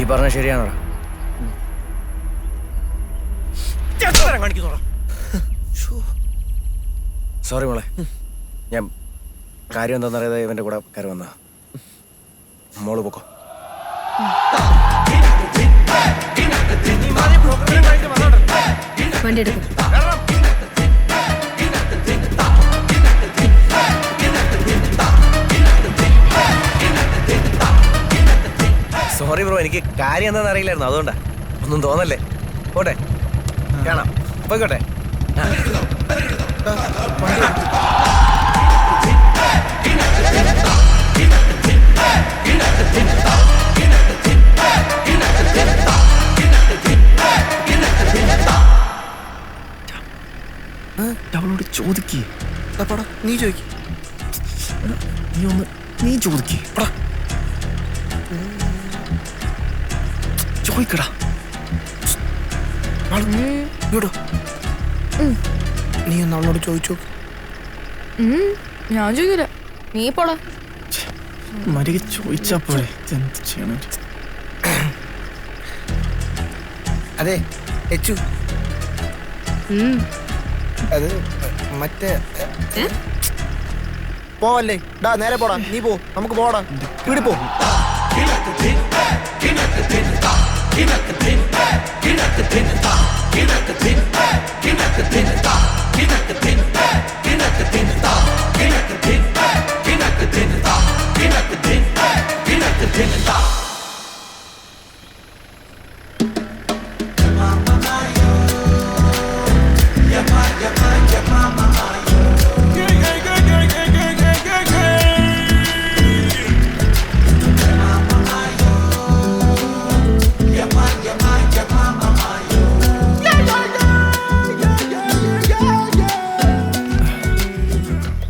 Speaker 10: ഈ പറഞ്ഞ ശരിയാണോ? സോറി മോളെ, ഞാൻ കാര്യം എന്താണെന്നറിയാതെ ഇവന്റെ കൂടെ കയറി വന്ന. മോള് പൊക്കോ.
Speaker 3: വണ്ടി എടുക്കും.
Speaker 10: സോറി ബ്രോ, എനിക്ക് കാര്യം എന്താണെന്ന് അറിയില്ലായിരുന്നു, അതുകൊണ്ടാ. ഒന്നും തോന്നല്ലേ. പോട്ടെ, കാണാം. പോയിക്കോട്ടെ. അവളോട്
Speaker 2: ചോദിക്കേ
Speaker 10: പടാ നീ ചോദിക്ക.
Speaker 2: നീ ചോദിക്കേ ചോദിക്കടാ.
Speaker 10: നീ ഒന്ന് അവളോട് ചോദിച്ചു.
Speaker 15: ഞാൻ ചോദിക്കില്ല, നീ പോടാ.
Speaker 2: മരിക ചോദിച്ചാ പോലെ എന്ത് ചെയ്യണം?
Speaker 10: അതെ എച്ചു, അത് മറ്റേ പോവല്ലേ ഡാ, നേരെ പോടാ. നീ പോ, നമുക്ക് പോടാ. ഇവിടെ പോ.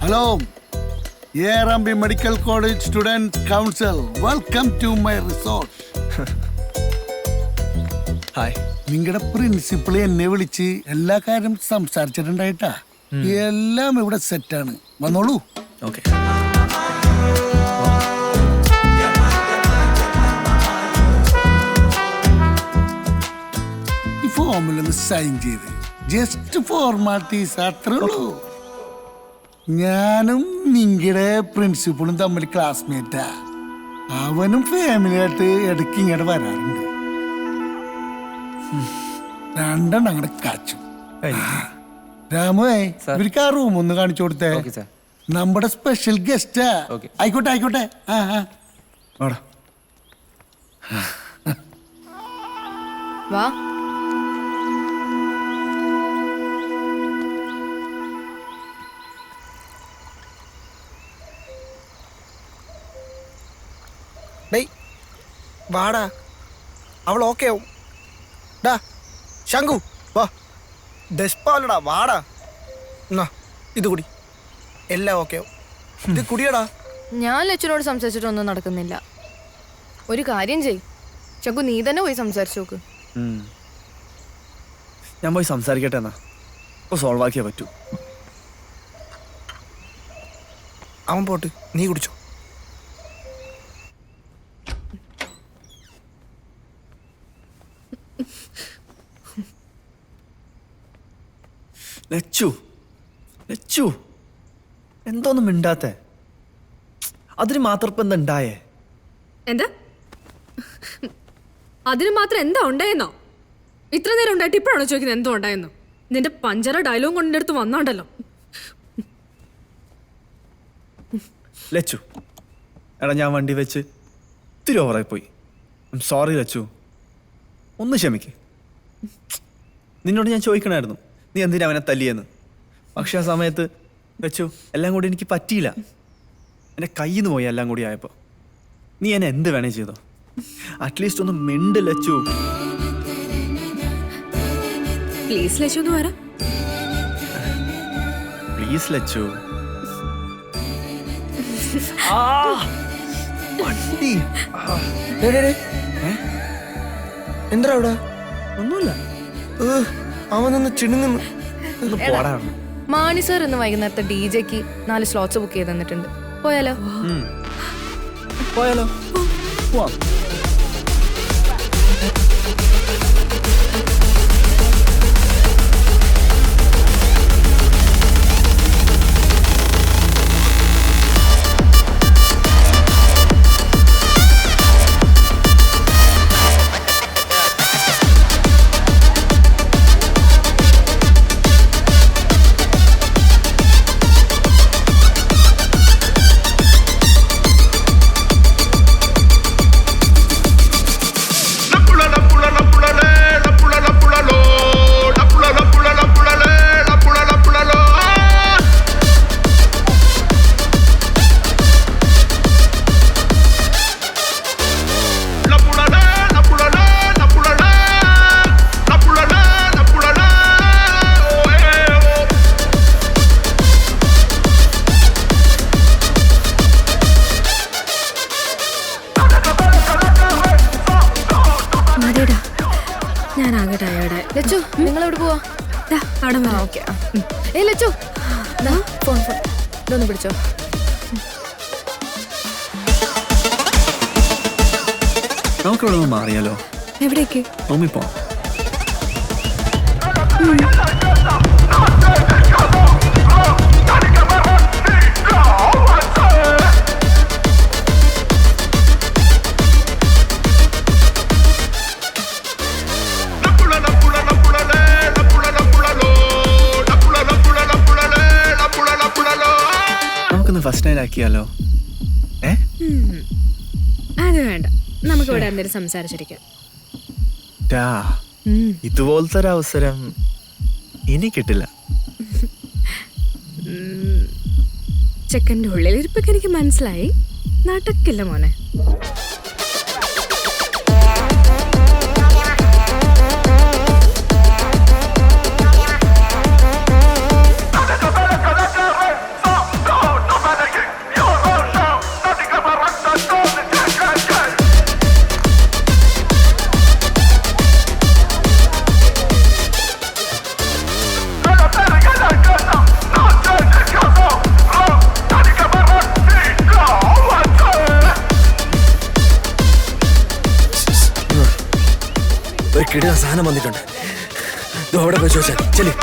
Speaker 16: Hello, ARMB Medical College Student Council. Welcome to my resort.
Speaker 2: Hi.
Speaker 16: നിങ്ങളുടെ പ്രിൻസിപ്പൾ എന്നെ വിളിച്ച് എല്ലാ കാര്യം സംസാരിച്ചിട്ടുണ്ടായിട്ടാ. എല്ലാം ഇവിടെ സെറ്റാണ്. വന്നോളൂ.
Speaker 2: ഓക്കെ.
Speaker 16: ഈ ഫോമിലൊന്ന് സൈൻ ചെയ്ത് ജസ്റ്റ് ഫോർമാലിറ്റീസ് അത്രേ ഉള്ളൂ. ഞാനും നിങ്ങളുടെ പ്രിൻസിപ്പളും തമ്മിൽ ക്ലാസ്മേറ്റാ. അവനും ഫാമിലിയായിട്ട് ഇടയ്ക്ക് ഇങ്ങോട്ട് വരാറുണ്ട്. രണ്ടെണ്ണം അങ്ങോട്ട് കാച്ചു. രാമുവേ, ഇവർക്ക് ആ റൂം ഒന്ന് കാണിച്ചു കൊടുത്തേ. നമ്മുടെ സ്പെഷ്യൽ ഗസ്റ്റാ. ആയിക്കോട്ടെ ആയിക്കോട്ടെ.
Speaker 15: വാ.
Speaker 10: ഡേയ് വാടാ, അവൾ ഓക്കെ ആവും. ഡാ ശങ്കു വാ. ഡെസ്പാലടാ, വാടാ. എന്നാ ഇത് കുടി, എല്ലാം ഓക്കെ ആവും. ഇത് കുടിയടാ.
Speaker 15: ഞാൻ ലച്ചുനോട് സംസാരിച്ചിട്ടൊന്നും നടക്കുന്നില്ല. ഒരു കാര്യം ചെയ് ശങ്കു, നീ തന്നെ പോയി സംസാരിച്ചു നോക്ക്.
Speaker 2: ഞാൻ പോയി സംസാരിക്കട്ടെ എന്നാ. ഇപ്പോൾ സോൾവ് ആക്കിയേ പറ്റൂ.
Speaker 10: അവൻ പോട്ട്, നീ കുടിച്ചോ.
Speaker 2: ലച്ചു, ലച്ചു എന്തോന്നും മിണ്ടാത്തെ? അതിന് മാത്രം ഇപ്പം എന്താ ഉണ്ടായേ?
Speaker 3: എന്താ അതിന് മാത്രം എന്താ ഉണ്ടായെന്നോ? ഇത്ര നേരം ഉണ്ടായിട്ട് ഇപ്പോഴാണോ ചോദിക്കുന്നത് എന്തോ ഉണ്ടായെന്നോ? നിന്റെ പഞ്ചറ ഡയലോഗ് കൊണ്ടിന്റെ അടുത്ത് വന്നോണ്ടല്ലോ.
Speaker 2: ലച്ചു, എടാ ഞാൻ വണ്ടി വെച്ച് ഇത്തിരി ഓവറായി പോയി. സോറി ലച്ചു, ഒന്ന് ക്ഷമിക്ക്. നിന്നോട് ഞാൻ ചോദിക്കണമായിരുന്നു നീ എന്തിനാ അവനെ തല്ലിയെന്ന്. പക്ഷെ ആ സമയത്ത് ലച്ചു എല്ലാം കൂടി എനിക്ക് പറ്റിയില്ല. എൻ്റെ കയ്യിൽ നിന്ന് പോയി എല്ലാം കൂടി ആയപ്പോൾ. നീ എന്നെ എന്ത് വേണേ ചെയ്തോ, അറ്റ്ലീസ്റ്റ് ഒന്ന് മിണ്ട് ലച്ചു.
Speaker 3: പ്ലീസ് ലച്ചു എന്ന് പറ.
Speaker 2: പ്ലീസ് ലച്ചു.
Speaker 10: എന്താ അവിടെ?
Speaker 2: ഒന്നുമില്ല.
Speaker 10: അവനൊന്ന് ചിണുങ്ങുന്നു.
Speaker 15: മാണി സാർ ഇന്ന് വൈകുന്നേരത്തെ DJക്ക് 4 സ്ലോട്ട്സ് ബുക്ക് ചെയ്ത് തന്നിട്ടുണ്ട്. പോയാലോ?
Speaker 2: പോയാലോ? പോവാം.
Speaker 1: Napula, napula, napula.
Speaker 15: ലച്ചു നിങ്ങൾ എവിടെ പോവാ? ഓക്കെ. ലച്ചു ഫോൺ ഇതൊന്ന് പിടിച്ചോ.
Speaker 2: നമുക്കിവിടെ നിന്ന് മാറിയാലോ?
Speaker 3: എവിടേക്ക്?
Speaker 2: റൂമിൽ പോവാം. നമുക്കൊന്ന് ഫസ്റ്റ് നൈറ്റ് ആക്കിയാലോ?
Speaker 3: അത് വേണ്ട, നമുക്ക് ഇവിടെ എന്തെങ്കിലും സംസാരിച്ചിരിക്കാം.
Speaker 2: ഇതുപോലത്തെ ഒരു അവസരം ഇനി കിട്ടില്ല.
Speaker 3: ചെക്കൻ്റെ ഉള്ളിലിരിപ്പൊക്കെ എനിക്ക് മനസ്സിലായി. നടക്കില്ല മോനെ.
Speaker 14: ഒരു കിടില സാധനം വന്നിട്ടുണ്ട്. അവിടെ പോയി ചോദിച്ചാൽ ചെല്ലി.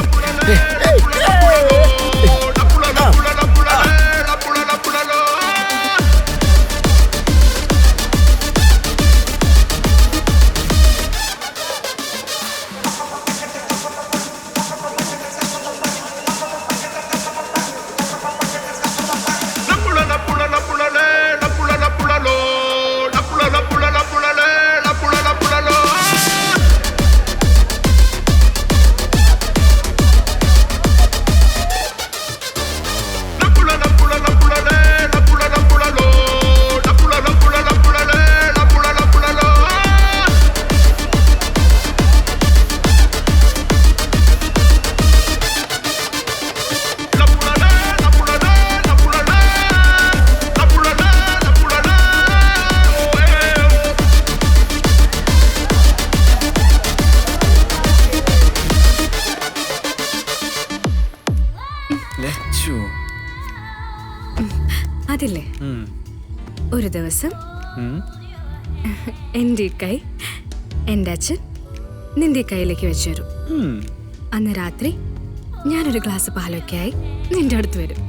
Speaker 14: അതില്ലേ, ഒരു ദിവസം എൻ്റെ കൈ എൻ്റെ അച്ഛൻ നിന്റെ കയ്യിലേക്ക് വെച്ചു തരും. അന്ന് രാത്രി ഞാനൊരു ഗ്ലാസ് പാലൊക്കെ ആയി നിന്റെ അടുത്ത് വരും.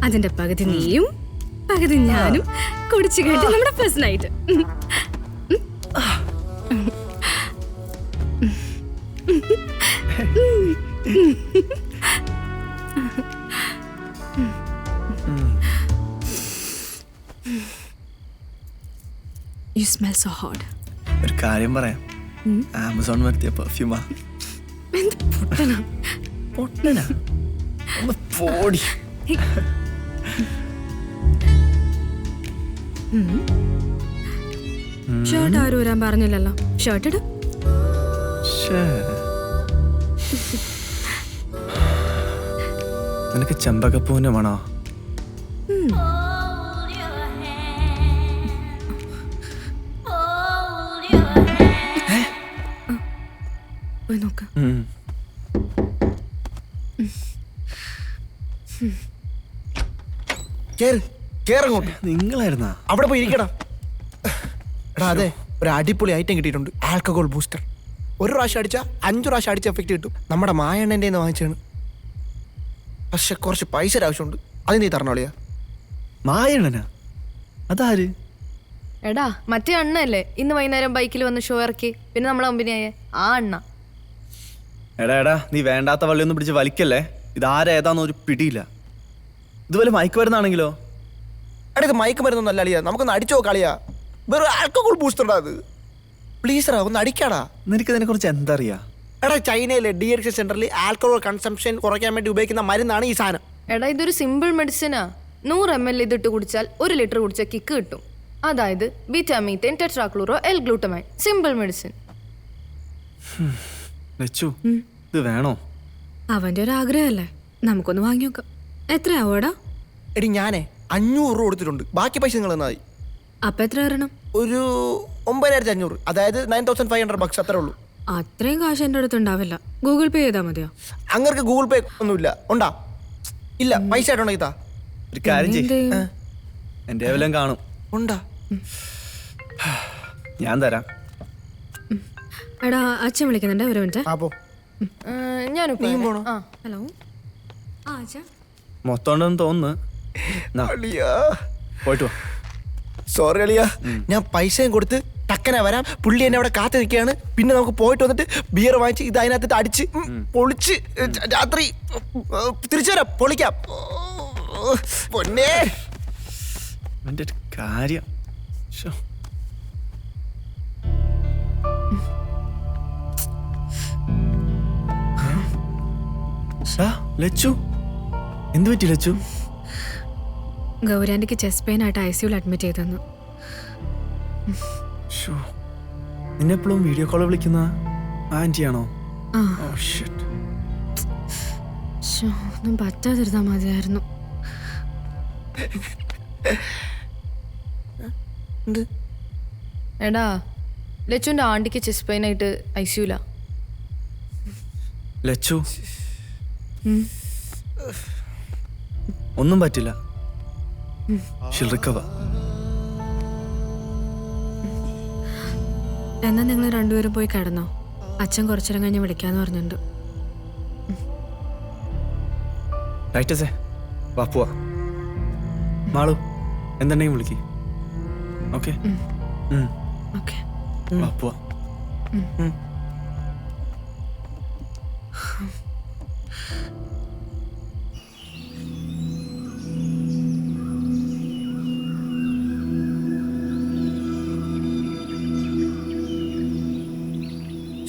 Speaker 14: അതിന്റെ പകുതി നീയും പകുതി ഞാനും കുടിച്ചു കേട്ട് നമ്മുടെ first night. You smell so hot.
Speaker 2: ഒരു കാര്യം പറയാം, ആമസോൺ വരുത്തിയ പെർഫ്യൂമാ. പൊട്ടനാ പോടി.
Speaker 3: ഷർട്ട് ആരും വരാൻ പറഞ്ഞില്ലല്ലോ. ഷർട്ട് ഇടും.
Speaker 2: നിനക്ക് ചെമ്പകപ്പൂവിന്റെ മണോ?
Speaker 3: പോയി നോക്ക.
Speaker 2: നിങ്ങളായിരുന്നാ
Speaker 10: അവിടെ പോയി ഇരിക്കടാ. എടാ അതെ, ഒരു അടിപൊളി ഐറ്റം കിട്ടിയിട്ടുണ്ട്, ആൽക്കഹോൾ ബൂസ്റ്റർ. ഒരു പ്രാവശ്യം അടിച്ചാൽ 5 പ്രാവശ്യം അടിച്ച എഫക്റ്റ് കിട്ടും. നമ്മുടെ മായണ്ണൻ്റെ വാങ്ങിച്ചാണ്, പക്ഷെ കുറച്ച് പൈസ ആവശ്യമുണ്ട്. അത് നീ തരണോളിയാ.
Speaker 2: മായണ്ണനാ? അതാര്?
Speaker 15: എടാ മറ്റേ അണ്ണല്ലേ ഇന്ന് വൈകുന്നേരം ബൈക്കിൽ വന്ന് ഷോ ഇറക്കി പിന്നെ നമ്മളെ കമ്പനിയായ ആ അണ്ണ.
Speaker 2: എടാ നീ വേണ്ടാത്ത വള്ളിയൊന്നും പിടിച്ച് വലിക്കല്ലേ. ഇതാരേതാന്ന് ഒരു പിടിയില്ല. ഇതുപോലെ മയക്ക് വരുന്നാണെങ്കിലോ?
Speaker 10: എടാ ഇത് മയക്ക് മരുന്നൊന്നല്ല അളിയാ, നമുക്കൊന്ന് അടിച്ചോ കളിയാ. വെറും ആൽക്കഹോൾ ബൂസ്റ്റർ അത്. പ്ലീസ് റാ ഒന്ന് അടിക്കാടാ.
Speaker 2: നിനക്ക് ഇതിനെ കുറിച്ച് എന്താ അറിയാ?
Speaker 10: എടാ ചൈനയിലെ DX സെന്ററിൽ ആൽക്കഹോൾ കൺസംഷൻ കുറയ്ക്കാൻ വേണ്ടി ഉപയോഗിക്കുന്ന മരുന്നാണ് ഈ സാധനം.
Speaker 15: എടാ ഇതൊരു സിമ്പിൾ മെഡിസിനാ. 100 ml ഇതിട്ട് കുടിച്ചാൽ 1 ലിറ്റർ കുടിച്ചാൽ കിക്ക് കിട്ടും. അതായത് betamethane tetrachloro L glutamine. Simple medicine.
Speaker 2: ഇത് വേണോ?
Speaker 3: അവന്റെ ഒരു ആഗ്രഹമല്ലേ, നമുക്കൊന്ന് വാങ്ങി നോക്കാം. എത്രയാവോടാ?
Speaker 10: എടി ഞാനേ 500 രൂപ കൊടുത്തിട്ടുണ്ട്, ബാക്കി പൈസ നിങ്ങൾ തന്നാൽ മതി.
Speaker 3: അപ്പൊ എത്ര തരണം?
Speaker 10: ഒരു 9500, അതായത് $9,500 അത്രേ ഉള്ളൂ.
Speaker 14: അത്രയും കാശ് എൻ്റെ അടുത്ത് ഉണ്ടാവില്ല. ഗൂഗിൾ പേ ചെയ്താൽ മതിയോ?
Speaker 10: അങ്ങനെ ഗൂഗിൾ പേ ഒന്നുമില്ല. ഉണ്ടാ? ഇല്ല, പൈസ ആയിട്ടുണ്ടോ ഇതാ?
Speaker 2: ഒരു കാര്യം ചെയ്യ്, എൻ്റെ വല്ലതും കാണും.
Speaker 10: ഉണ്ടാ?
Speaker 2: ഞാൻ തരാം.
Speaker 14: എടാ അച്ഛൻ വിളിക്കുന്നുണ്ട്, ഒരു മിനിറ്റ്.
Speaker 15: ഞാനും
Speaker 10: പോണോ?
Speaker 14: ഹലോ. ആ അച്ഛാ.
Speaker 2: മൊത്തം ഉണ്ടെന്ന് തോന്നുന്നു. പോയിട്ട് വാ.
Speaker 10: സോറി അളിയ, ഞാൻ പൈസയും കൊടുത്ത് ടക്കനെ വരാം. പുള്ളി എന്നെ അവിടെ കാത്തു നിൽക്കുകയാണ്. പിന്നെ നമുക്ക് പോയിട്ട് വന്നിട്ട് ബിയർ വാങ്ങിച്ച് ഇത് അതിനകത്തിട്ട് അടിച്ച് പൊളിച്ച് രാത്രി തിരിച്ചു വരാം. പൊളിക്കാം. പൊന്നേ
Speaker 2: എൻ്റെ ഒരു കാര്യം. ലച്ചു, എന്ത് പറ്റി ലച്ചു?
Speaker 14: ഗൗരാൻറ്റിക്ക് ചെസ്റ്റ് പെയിൻ ആയിട്ട് ICUയിൽ അഡ്മിറ്റ് ചെയ്തെന്നു.
Speaker 2: നിന്നെ എപ്പോഴും വീഡിയോ കോൾ വിളിക്കുന്ന ആൻറ്റിയാണോ?
Speaker 14: ഒന്നും പറ്റാതിരുന്നാ മതിയായിരുന്നു.
Speaker 15: എടാ ലച്ചുവിന്റെ ആണ്ടിക്ക് ചെസ്റ്റ് പെയിൻ ആയിട്ട് ICUലാ.
Speaker 2: ലച്ചു, ഒന്നും പറ്റില്ല. She'll recover.
Speaker 14: എന്നാ നിങ്ങൾ രണ്ടുപേരും പോയി കിടന്നോ. അച്ഛൻ കുറച്ചേരം കഴിഞ്ഞ് വിളിക്കാന്ന് പറഞ്ഞിട്ടുണ്ട്.
Speaker 2: ടൈറ്റസേ, വാ പോവാ. മാളു, എന്തുണ്ടെങ്കിൽ വിളിക്ക്. ഓക്കെ
Speaker 14: ഓക്കെ,
Speaker 2: വാ പോവാ.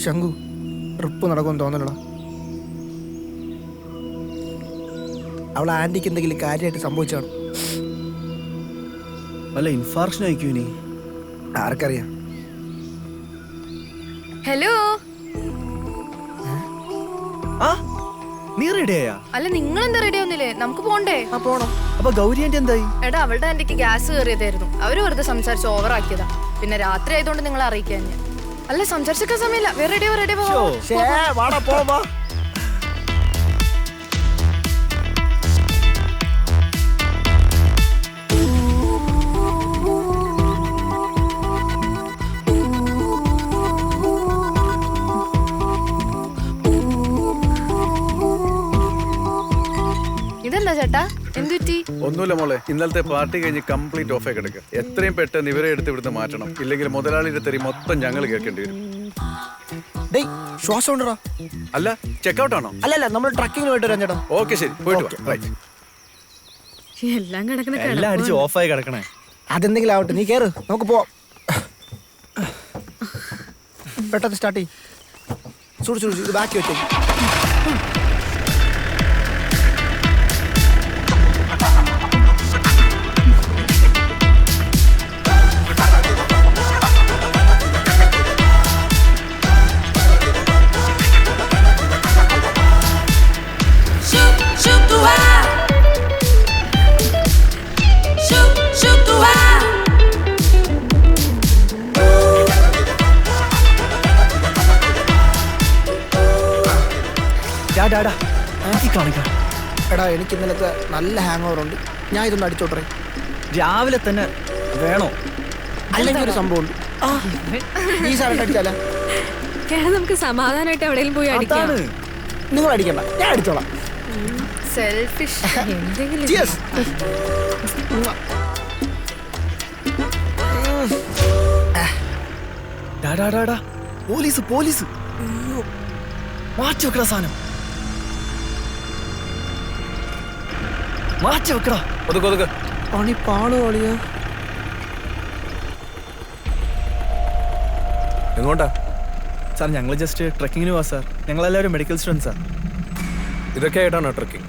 Speaker 10: ശങ്കു, ട്രിപ്പ് നടക്കുമെന്ന് തോന്നലടാ. അവൾ ആന്റിക്ക് എന്തെങ്കിലും കാര്യമായിട്ട് സംഭവിച്ചാണ്.
Speaker 2: വല്ല ഇൻഫാർഷൻ അയക്കൂ. ഇനി
Speaker 10: ആർക്കറിയാം.
Speaker 15: ഹലോ.
Speaker 2: നീ റെഡിയായാ?
Speaker 15: അല്ല, നിങ്ങൾ എന്താ റെഡി ആവുന്നില്ലേ? നമുക്ക് പോണ്ടേ?
Speaker 10: പോണം.
Speaker 2: അപ്പൊ ഗൗരി ആന്റി എന്തായി?
Speaker 15: എടാ അവളുടെ ആന്റിക്ക് ഗ്യാസ് കയറിയതായിരുന്നു. അവര് വെറുതെ സംസാരിച്ച് ഓവർ ആക്കിയതാ. പിന്നെ രാത്രി ആയതുകൊണ്ട് നിങ്ങൾ അറിയിക്കാൻ. അല്ല, സംസാരിച്ചൊക്കെ സമയമില്ല. വേറെ റെഡി
Speaker 10: പോവാ.
Speaker 15: ഇതെന്താ ചേട്ടാ, എന്ത് പറ്റി?
Speaker 12: ഒന്നുമില്ല മോളെ, ഇന്നലത്തെ പാർട്ടി കഴിഞ്ഞ് കംപ്ലീറ്റ് ഓഫ് ആയി കിടക്കുക. എത്രയും പെട്ടെന്ന് ഇവരെ എടുത്ത് ഇവിടുന്ന് മാറ്റണം. ഇല്ലെങ്കിൽ മുതലാളിയുടെ തെറി മൊത്തം ഞങ്ങൾ കേൾക്കേണ്ടി വരും.
Speaker 10: ശ്വാസം ഉണ്ടോ?
Speaker 12: അല്ല, ചെക്കൗട്ട് ആണോ?
Speaker 10: അല്ലല്ല, നമ്മൾ ട്രക്കിങ്ങിന് പോയിട്ട് വരാം ചേട്ടാ.
Speaker 12: ഓക്കെ, ശരി, പോയിട്ട് വാ.
Speaker 14: എല്ലാം കിടക്കുന്ന
Speaker 2: എല്ലാം അടിച്ച് ഓഫായി കിടക്കണേ.
Speaker 10: അതെന്തെങ്കിലും ആവട്ടെ, നീ കേറ്, നമുക്ക് പോവാം. പെട്ടെന്ന് സ്റ്റാർട്ട് ചെയ്യും. സൂക്ഷിച്ചു, ഇത് ബാക്കി വെച്ചേക്കും. എടാ, എനിക്ക് ഇന്നലത്തെ നല്ല ഹാങ് ഓവർ ഉണ്ട്. ഞാൻ ഇതൊന്ന് അടിച്ചോട്ടെ.
Speaker 2: രാവിലെ തന്നെ വേണോ?
Speaker 10: അല്ലെങ്കിൽ ഒരു സംഭവം ഉണ്ട്. ഈ സാധനം അടിച്ചാലോ?
Speaker 14: നമുക്ക് സമാധാനമായിട്ട് എവിടെയെങ്കിലും പോയി അടിക്കാം.
Speaker 10: നിങ്ങൾ അടിക്കണ്ട, ഞാൻ അടിച്ചോളാം.
Speaker 15: സെൽഫിഷ്.
Speaker 14: എന്തെങ്കിലും
Speaker 2: പോലീസ് മാറ്റി വെക്കട സാധനം. മാറ്റി വെക്കടാ.
Speaker 10: പണി പാള് കളിയോ?
Speaker 12: എങ്ങോട്ടാ
Speaker 2: സാർ? ഞങ്ങൾ ജസ്റ്റ് ട്രക്കിങ്ങിന് പോവാ സാർ. ഞങ്ങളെല്ലാവരും മെഡിക്കൽ സ്റ്റുഡൻസാ.
Speaker 12: ഇതൊക്കെ ആയിട്ടാണോ ട്രക്കിംഗ്?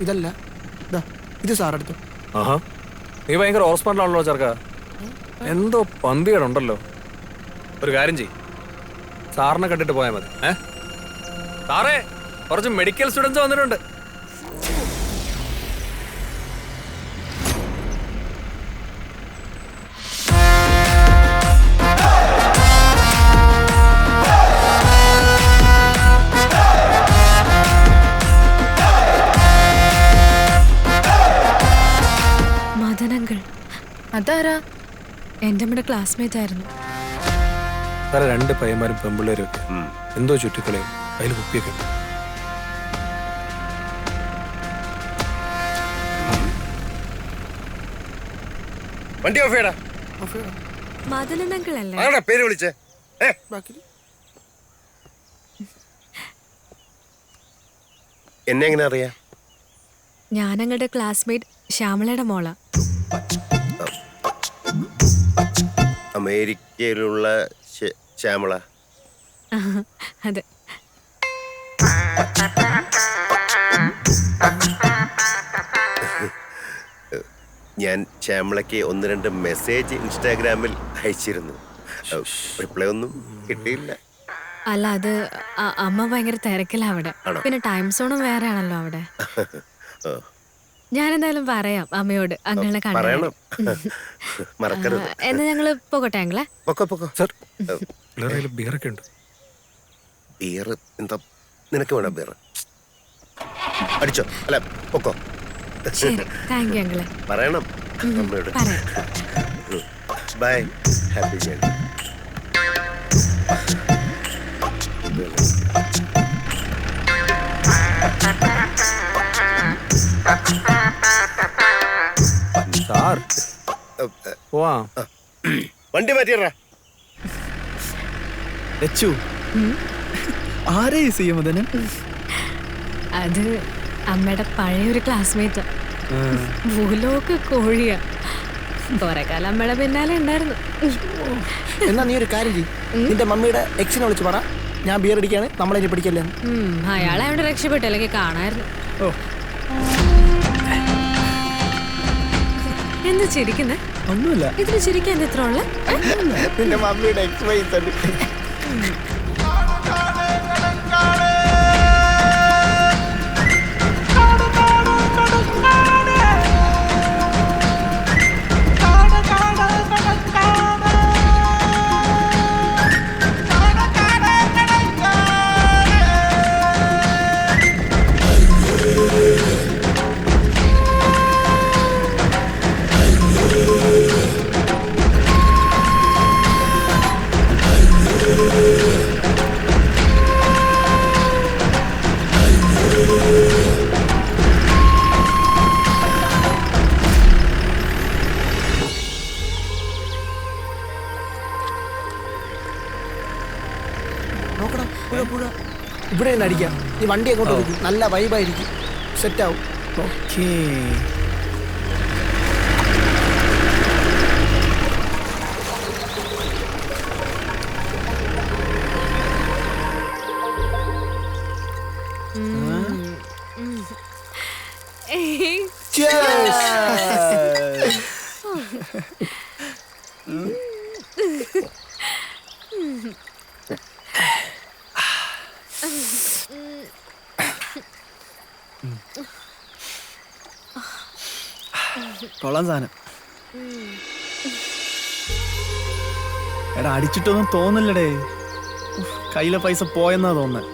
Speaker 10: ഇതല്ല, ഇത് സാർ എടുത്തു.
Speaker 12: ആഹാ, നീ ഭയങ്കര ഹോസ്പിറ്റലാണല്ലോ ചെറുക്ക. എന്തോ പന്തികളുണ്ടല്ലോ. ഒരു കാര്യം ചെയ്യ്, സാറിനെ കണ്ടിട്ട് പോയാൽ മതി. സാറേ, കുറച്ച് മെഡിക്കൽ സ്റ്റുഡൻസ് വന്നിട്ടുണ്ട്.
Speaker 15: അതാരാ?
Speaker 14: എൻ്റെ നമ്മുടെ ക്ലാസ്മേറ്റ് ആയിരുന്നു.
Speaker 5: സാറേ 2 പയ്യന്മാരും പെമ്പിള്ളേരും ഒക്കെ എന്തോ ചുറ്റിക്കളയും അതിൽ കുപ്പിയൊക്കെ ഉണ്ട്.
Speaker 12: വണ്ടി ഓഫ് ചെയ്യടാ.
Speaker 14: മദനങ്കിളല്ലേ?
Speaker 12: ആരാ പേര് വിളിച്ചേ?
Speaker 17: എന്നെ എങ്ങനെ അറിയാം?
Speaker 14: ഞാൻ ഞങ്ങളുടെ ക്ലാസ്മേറ്റ് ശ്യാമളയുടെ മോള.
Speaker 17: അമേരിക്കയിലുള്ള ശ്യാമള?
Speaker 14: അതെ.
Speaker 17: ഞാൻ ശ്യാമളയ്ക്ക് 1-2 മെസ്സേജ് ഇൻസ്റ്റാഗ്രാമിൽ അയച്ചിരുന്നു. റിപ്ലൈ ഒന്നും കിട്ടിയില്ല.
Speaker 14: അല്ല, അത് അമ്മ ഭയങ്കര തിരക്കില്ല അവിടെ. പിന്നെ ടൈം സോണും വേറെ ആണല്ലോ അവിടെ. ഞാൻ എന്തായാലും പറയാം അമ്മയോട് അങ്ങനെ
Speaker 17: പറയണം, മറക്കരുത്.
Speaker 14: എന്നാ ഞങ്ങള് പോകട്ടെ അങ്ങളെ?
Speaker 5: ബിയറൊക്കെ ഉണ്ട്.
Speaker 17: ബിയർ എന്താ നിനക്ക് വേണം? ബിയർ അടിച്ചോ? അല്ല പൊക്കോ.
Speaker 14: ശരി, താങ്ക് യു അങ്ങളെ.
Speaker 17: പറയണം അമ്മയോട്. By, happy journey.
Speaker 5: സാർ
Speaker 17: വണ്ടി മാറ്റിയറാ.
Speaker 2: ആരേ മദനൻ?
Speaker 14: അത് അമ്മയുടെ പഴയൊരു ക്ലാസ്മേറ്റാ. ഭൂലോക കോഴിയാ. കുറെ കാലം അമ്മയുടെ പിന്നാലെ ഉണ്ടായിരുന്നു.
Speaker 10: എന്നാ നീ ഒരു കാര്യം ചെയ്യ്, നിന്റെ മമ്മിയുടെ എക്സിനെ വിളിച്ച് പറ, ഞാൻ ബിയർ അടിക്കാണ്, നമ്മളെ പിടിക്കല്ലേ.
Speaker 14: അയാളെ അവിടെ രക്ഷപ്പെട്ടു, അല്ലെങ്കിൽ കാണായിരുന്നു. എന്താ ചിരിക്കുന്നേ?
Speaker 2: ഒന്നുമില്ല.
Speaker 14: ഇതിന് ചിരിക്കാൻ എത്ര ഉള്ള?
Speaker 10: നിന്റെ മമ്മിയുടെ എക്സ് വൈസ് ഉണ്ട്. ഇവിടെ നിന്ന് അടിക്കാം. ഈ വണ്ടി അങ്ങോട്ട് കൊടുക്കും, നല്ല വൈബായിരിക്കും, സെറ്റാവും.
Speaker 2: ഓക്കേ. കൊള്ളാൻ സാധനം. എടാ അടിച്ചിട്ടൊന്നും തോന്നില്ലടേ, കയ്യിലെ പൈസ പോയെന്നാ തോന്നുന്നത്.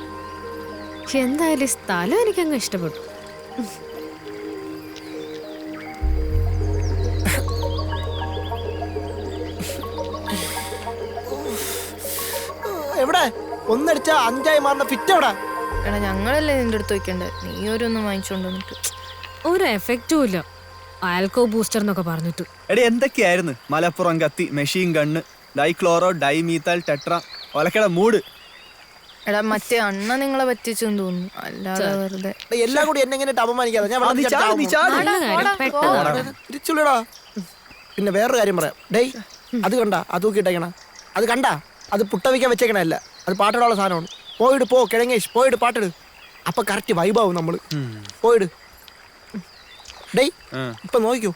Speaker 14: എന്തായാലും സ്ഥലം എനിക്കങ്ങ് ഇഷ്ടപ്പെട്ടു.
Speaker 10: എവിടെ ഒന്നടിച്ചാ 5 മാറുന്ന ഫിറ്റ് എവിടെ?
Speaker 15: എടാ ഞങ്ങളല്ലേ നിന്റെ അടുത്ത് വെക്കണ്ടേ, നീ ഓരോന്നും വാങ്ങിച്ചോണ്ട് വന്നിട്ട്
Speaker 14: ഒരു എഫക്റ്റും ഇല്ല. ആൽക്കോ ബൂസ്റ്റർ എന്നൊക്കെ പറഞ്ഞിട്ടു.
Speaker 2: എടേ എന്തൊക്കെയായിരുന്നു? മലപ്പുറം കത്തി, മെഷീൻ ഗണ്ണ്, ഡൈക്ലോറോ, ഡൈമീത്താൽ, ടെട്ര, ഒലക്കയുടെ മൂട്.
Speaker 15: എടാ മറ്റേ അണ്ണ നിങ്ങളെ പറ്റിച്ചെന്ന് തോന്നുന്നു, അല്ലാതെ വെറുതെ.
Speaker 10: എല്ലാം കൂടി എന്നെ ഇങ്ങനെ അപമാനിക്കാതെ. പിന്നെ വേറൊരു കാര്യം പറയാം. ഡേയ് അത് കണ്ട, അത് തൂക്കിയിട്ടേക്കണ, അത് കണ്ട, അത് പുട്ട വയ്ക്കാൻ വെച്ചേക്കണല്ല, അത് പാട്ടിടാനുള്ള സാധനമാണ്. പോയിട് പോ കിഴങ്ങേഷ്, പോയിട്ട് പാട്ടിട്. അപ്പൊ കറക്റ്റ് വൈബാവും നമ്മള്. പോയിട്. ഡേയ് ഇപ്പൊ നോക്കൂ.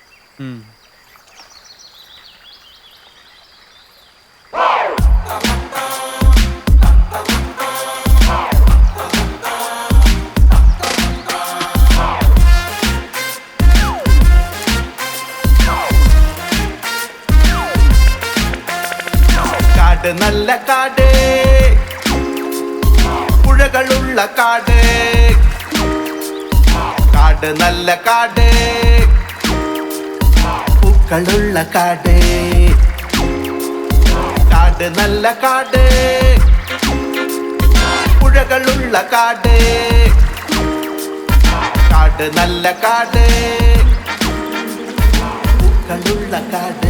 Speaker 1: കാട് നല്ല കാട്, പുഴകളുള്ള കാട്, കാട് നല്ല കാട്, പൂക്കളുള്ള കാട് കാട് നല്ല കാട് പുഴകളുള്ള കാട് കാട് നല്ല കാട് പൂക്കളുള്ള കാട്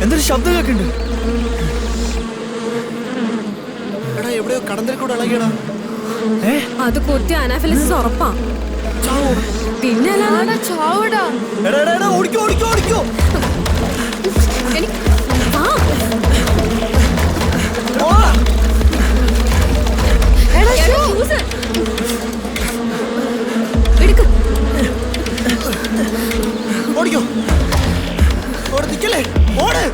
Speaker 2: എന്തൊരു ശബ്ദം കേൾക്കുന്നുണ്ട്.
Speaker 10: എടാ എവിടെയോ കടന്തൽ കൂടെ ഇളകിയടാ.
Speaker 3: അത് കുത്തി അനാഫിലിസിസ് ഉറപ്പാ. പിന്നെ
Speaker 15: ചാവടാ.
Speaker 2: ഓടിക്കോ ഓടിക്കോ ഓടിക്കോ.
Speaker 10: ഓടിക്കോ ഓട് നിക്കല്ലേ ഓട്.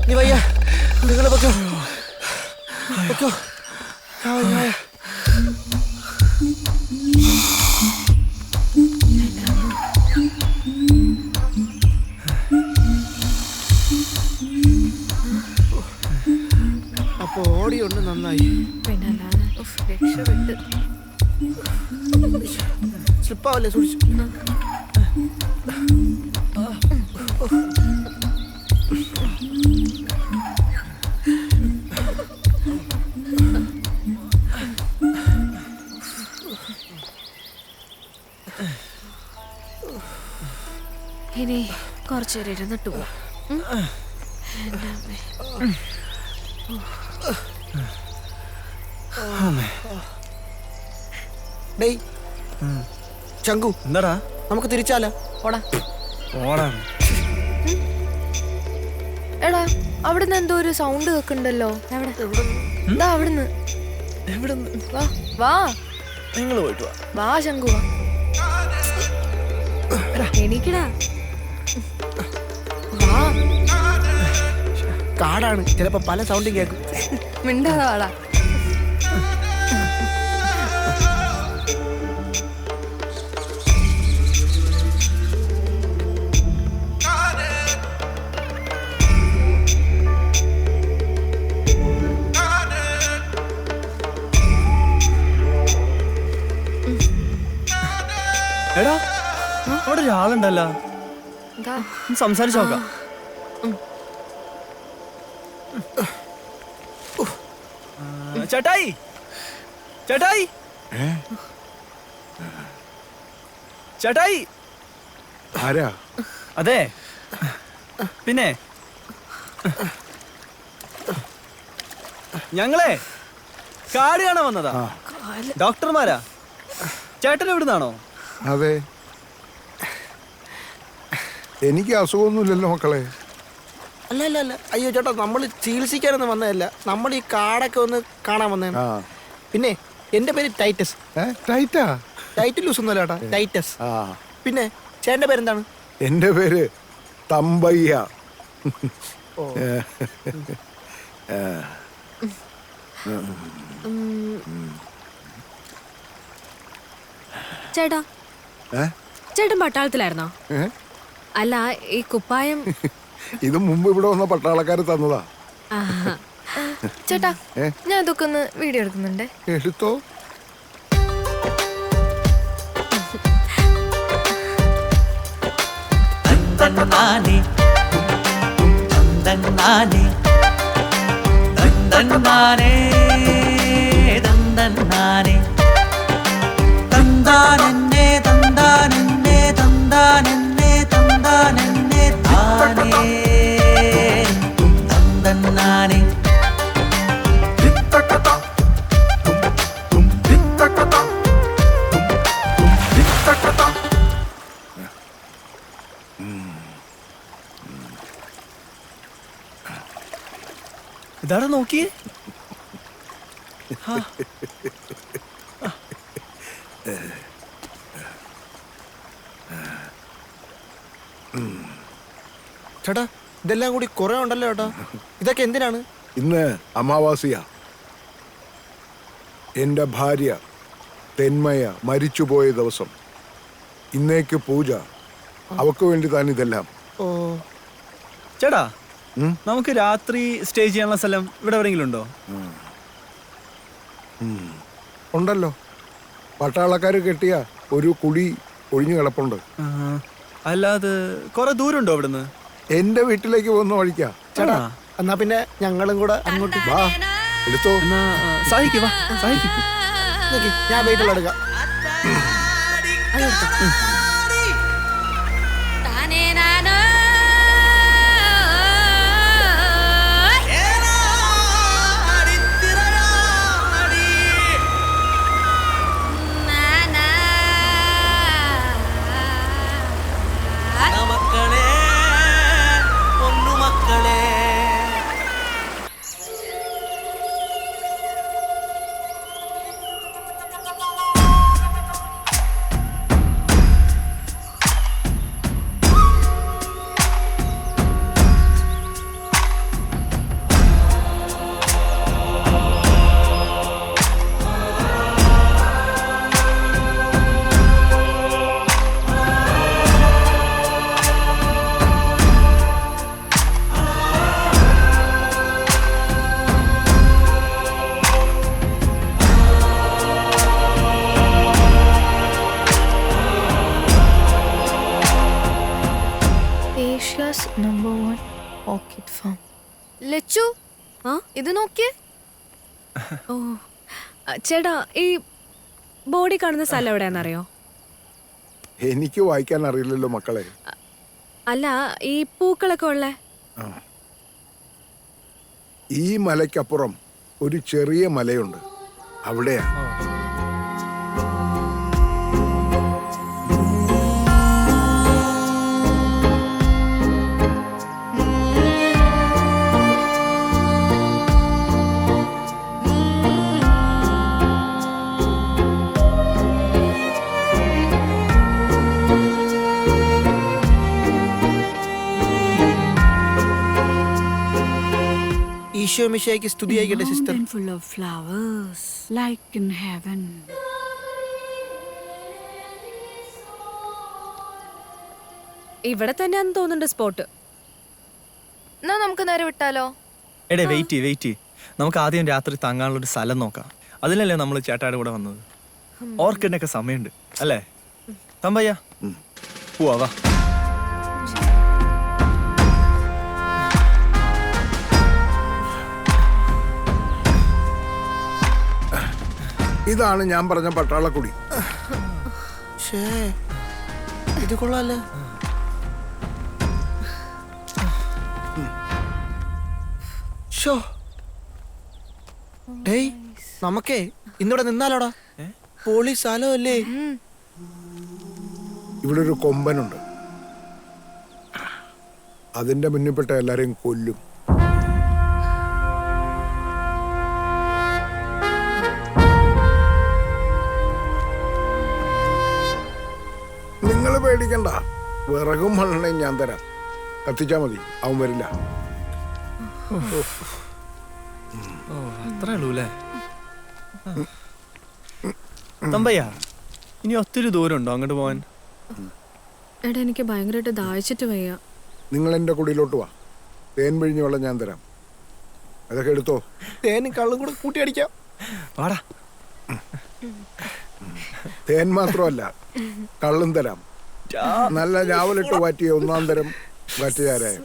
Speaker 10: നീ വയ്യ നിങ്ങൾ പൊക്കോ പൊക്കോ. അപ്പൊ ഓടിയുണ്ട് നന്നായി.
Speaker 15: രക്ഷപ്പെട്ട്
Speaker 10: സ്ലിപ്പാവല്ലേ സൂക്ഷിച്ചു.
Speaker 15: ഇനി കുറച്ചേരം ഇരുന്നിട്ട് പോവാം.
Speaker 10: ഡേയ് ചങ്കു
Speaker 2: എന്താടാ
Speaker 10: നമുക്ക് തിരിച്ചാലോ?
Speaker 15: ഓടാ
Speaker 2: ഓടാ.
Speaker 15: എടാ അവിടുന്ന് എന്തോ ഒരു സൗണ്ട് കേൾക്കുന്നുണ്ടല്ലോ. എവിടെ അവിടുന്ന് വാ വാ
Speaker 10: നിങ്ങൾ പോയിട്ട് വാ.
Speaker 15: വാ ശങ്കു വാ. എണീക്കടാ. വാ.
Speaker 10: കാടാണ്, ചിലപ്പോ പല സൗണ്ടും കേൾക്കും.
Speaker 15: മിണ്ടാതെ വാടാ.
Speaker 2: എടാ അവിടെ ഒരാളുണ്ടല്ലോ. സംസാരിച്ചു നോക്കാം. ചേട്ടായി ചേട്ടായി ചേട്ടായി.
Speaker 12: ആരാ?
Speaker 2: അതെ പിന്നെ ഞങ്ങളെ കാട് കാണാൻ വന്നതാ. ഡോക്ടർമാരാ. ചേട്ടൻ എവിടുന്നാണോ?
Speaker 12: അതെ, എനിക്ക് അസുഖമൊന്നുമില്ലല്ലോ മക്കളെ.
Speaker 10: അല്ല അല്ല അല്ല, അയ്യോ ചേട്ടാ, നമ്മൾ ചികിത്സിക്കാനൊന്നും വന്നതല്ല. നമ്മൾ ഈ കാടൊക്കെ ഒന്ന് കാണാൻ വന്നതാണ്. പിന്നെ എന്റെ പേര് ടൈറ്റസ്. ടൈറ്റ് ലൂസ് ഒന്നുമല്ല ചേട്ടാ, ടൈറ്റസ്. പിന്നെ ചേട്ടന്റെ പേരെന്താണ്?
Speaker 12: എന്റെ പേര് തമ്പയ്യ.
Speaker 3: ചേട്ടാ ചേട്ടൻ പട്ടാളത്തിലായിരുന്നോ? അല്ല ഈ കുപ്പായം.
Speaker 12: ഇത് മുമ്പ് ഇവിടെ വന്ന പട്ടാളക്കാര് തന്നതാ.
Speaker 15: ചേട്ടാ ഞാൻ ഇതൊക്കെ ഒന്ന് വീഡിയോ എടുക്കുന്നുണ്ടേ.
Speaker 12: എടുത്തോ.
Speaker 18: തന്നാനെ തന്നാനെ തന്നാനെ തന്നാനെ തന്താനെന്നെ തന്താനെന്നെ തന്താനെന്നെ തന്താനെന്നെ താനേ തന്നാനെ
Speaker 2: ഇതാടാ നോക്കിയേ.
Speaker 10: ചേട്ടാ ഇതെല്ലാം കൂടി കുറെ ഉണ്ടല്ലോ ഏട്ടാ. ഇതൊക്കെ എന്തിനാണ്?
Speaker 19: ഇന്ന് അമാവാസിയ. എൻ്റെ ഭാര്യ തെന്മയ മരിച്ചുപോയ ദിവസം. ഇന്നേക്ക് പൂജ. അവക്ക് വേണ്ടി താൻ ഇതെല്ലാം.
Speaker 10: ഓ
Speaker 2: ചേട്ടാ, നമുക്ക് രാത്രി സ്റ്റേ ചെയ്യാനുള്ള സ്ഥലം ഇവിടെ എവിടെയെങ്കിലും ഉണ്ടോ?
Speaker 19: ഉണ്ടല്ലോ, പട്ടാളക്കാർ കെട്ടിയ ഒരു കുടി ഒഴിഞ്ഞു കിടപ്പുണ്ട്.
Speaker 2: അല്ലാതെ കുറെ ദൂരമുണ്ടോ അവിടുന്ന്?
Speaker 19: എന്റെ വീട്ടിലേക്ക് പോകുന്ന വഴിക്കാ.
Speaker 10: ചേട്ടാ, എന്നാ പിന്നെ ഞങ്ങളും കൂടെ അങ്ങോട്ട്
Speaker 19: വാ, എടുത്തോ.
Speaker 2: സാഹിക്ക് വാ, സാഹിക്ക്.
Speaker 10: ഞാൻ വീട്ടിൽ എടുക്കാം.
Speaker 18: മക്കളെ പൊന്നു മക്കളെ.
Speaker 15: Number 1 orchid farm. ലച്ചു, ഇത് നോക്കിയേ.
Speaker 3: ഓ ചേട്ടാ, ഈ ബോഡി കാണുന്ന സ്ഥലം എവിടെയാണെന്നറിയോ?
Speaker 19: എനിക്ക് വായിക്കാൻ അറിയില്ലല്ലോ മക്കളെ.
Speaker 3: അല്ല, ഈ പൂക്കളൊക്കെ ഉള്ളേ.
Speaker 19: ഈ മലയ്ക്കപ്പുറം ഒരു ചെറിയ മലയുണ്ട്, അവിടെയാ.
Speaker 10: ഈശോ മിശിഹായ്ക്ക് സ്തുതിയായിക്കട്ടെ sister.
Speaker 8: Full of flowers like in heaven.
Speaker 3: ഇവിടെ തന്നെയാന്ന് തോന്നുന്നുണ്ട് സ്പോട്ട്.
Speaker 15: എന്നാ നമുക്ക് നേരെ വിട്ടാലോ?
Speaker 2: എടേ വെയിറ്റ്. നമുക്ക് ആദ്യം രാത്രി തങ്ങാനുള്ള ഒരു സ്ഥലം നോക്കാം. അതിലല്ലേ നമ്മൾ ചേട്ടായുടെ കൂടെ വന്നത്. ഓർക്കിഡിനൊക്കെ സമയമുണ്ട് അല്ലേ തമ്പയ്യ? പോവാ വാ.
Speaker 19: ഇതാണ് ഞാൻ പറഞ്ഞ പട്ടാളക്കുടി.
Speaker 10: ഇത് കൊള്ളാല്ലേ? ഡേയ്, നമുക്കേ ഇന്നിവിടെ നിന്നാലോടാ. പോലീസ് സ്ഥലം അല്ലേ?
Speaker 19: ഇവിടെ ഒരു കൊമ്പനുണ്ട്, അതിന്റെ മുന്നിൽപ്പെട്ട എല്ലാരെയും കൊല്ലും. നിങ്ങൾ പേടിക്കണ്ട, വിറകും മണ്ണെണ്ണയും ഞാൻ തരാം. കത്തിച്ചാ മതി, അവൻ വരില്ല.
Speaker 2: അത്രേ ഉള്ളൂ അല്ലേ തമ്പയ്യ? ഇനി ഒത്തിരി ദൂരം ഉണ്ടോ അങ്ങോട്ട് പോവാൻ?
Speaker 3: എടാ, എനിക്ക് ഭയങ്കരമായിട്ട് ദാഹിച്ചിട്ട് വയ്യ.
Speaker 19: നിങ്ങൾ എൻ്റെ കുടിയിലോട്ട് വാ, തേൻ പിഴിഞ്ഞ വെള്ളം ഞാൻ തരാം. അതൊക്കെ എടുത്തോ.
Speaker 10: തേനും കള്ളും കൂടെ കൂട്ടി അടിക്കാം.
Speaker 2: വാടാ.
Speaker 19: തേൻ മാത്രമല്ല, കള്ളും തരാം. നല്ല ഞാവലിട്ട് വാറ്റിയ ഒന്നാം തരം വാറ്റുകാരായ.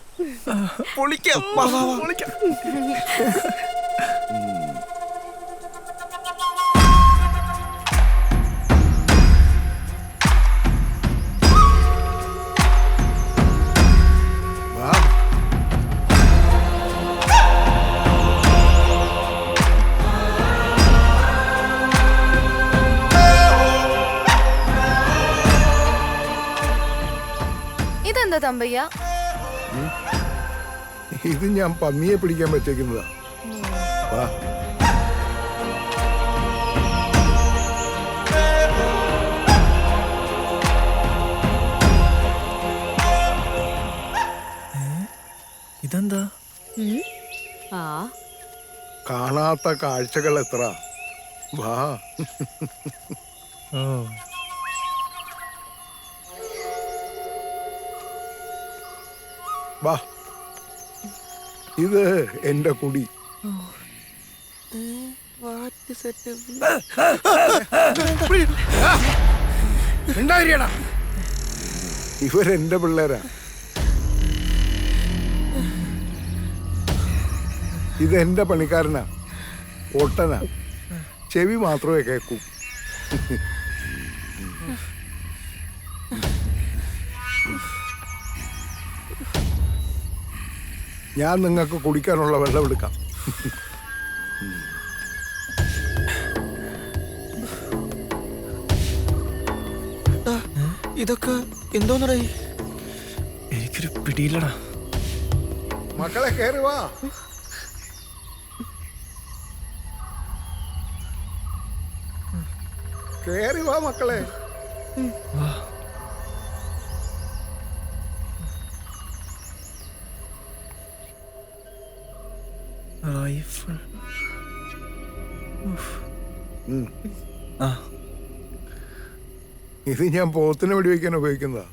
Speaker 15: ഇതെന്താ തമ്പയ്യ?
Speaker 19: ഇത് ഞാൻ പന്നിയെ പിടിക്കാൻ പറ്റേക്കുന്നതാ. വാ.
Speaker 2: ഇതെന്താ?
Speaker 19: കാണാത്ത കാഴ്ചകൾ എത്ര. വാ. വാ. ഇത് എന്റെ കുടി. ഇവരെന്റെ പിള്ളേരാ. ഇതെന്റെ പണിക്കാരനാ, ഒട്ടനാ. ചെവി മാത്രമേ കേൾക്കൂ. ഞാൻ നിങ്ങൾക്ക് കുടിക്കാനുള്ള വെള്ളം എടുക്കാം.
Speaker 10: ഇതൊക്കെ എന്തോന്നടേ?
Speaker 2: എനിക്കൊരു പിടിയില്ലടാ.
Speaker 19: മക്കളെ കേറി വാ. കേറി വാ മക്കളെ.
Speaker 2: റൈഫിൾ.
Speaker 19: ഇത് ഞാൻ പോത്തിനെ വെടിവെക്കാൻ ഉപയോഗിക്കുന്നതാ.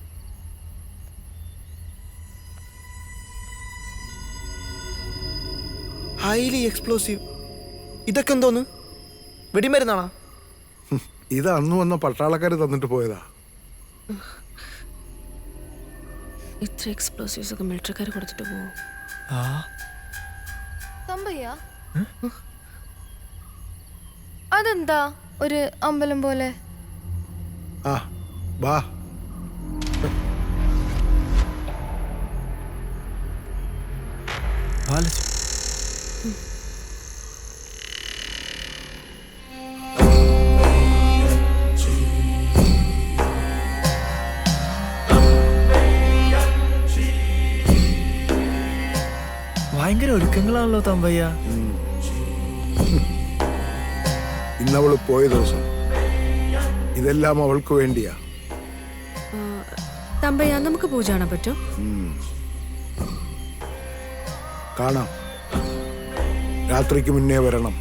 Speaker 10: Highly explosive. ഇതൊക്കെ എന്തോന്ന്? വെടിമരുന്നാണോ?
Speaker 19: ഇത് അന്ന് വന്ന പട്ടാളക്കാര് തന്നിട്ട് പോയതാ.
Speaker 14: ഇത്ര എക്സ്പ്ലോസീവ്സ് ഒക്കെ മിലിറ്ററിക്കാർ കൊടുത്തിട്ട് പോവും.
Speaker 15: അതെന്താ ഒരു അമ്പലം പോലെ?
Speaker 19: ആ വാ.
Speaker 2: ഭയങ്കര ഒരുക്കങ്ങളാണല്ലോ തമ്പയ്യ.
Speaker 19: ഇന്നവള് പോയ ദിവസം ഇതെല്ലാം അവൾക്ക് വേണ്ടിയാ.
Speaker 14: തമ്പയ്യ, നമുക്ക് പൂജ കാണാൻ പറ്റോ?
Speaker 19: കാണാം. രാത്രിക്ക് മുന്നേ വരണം.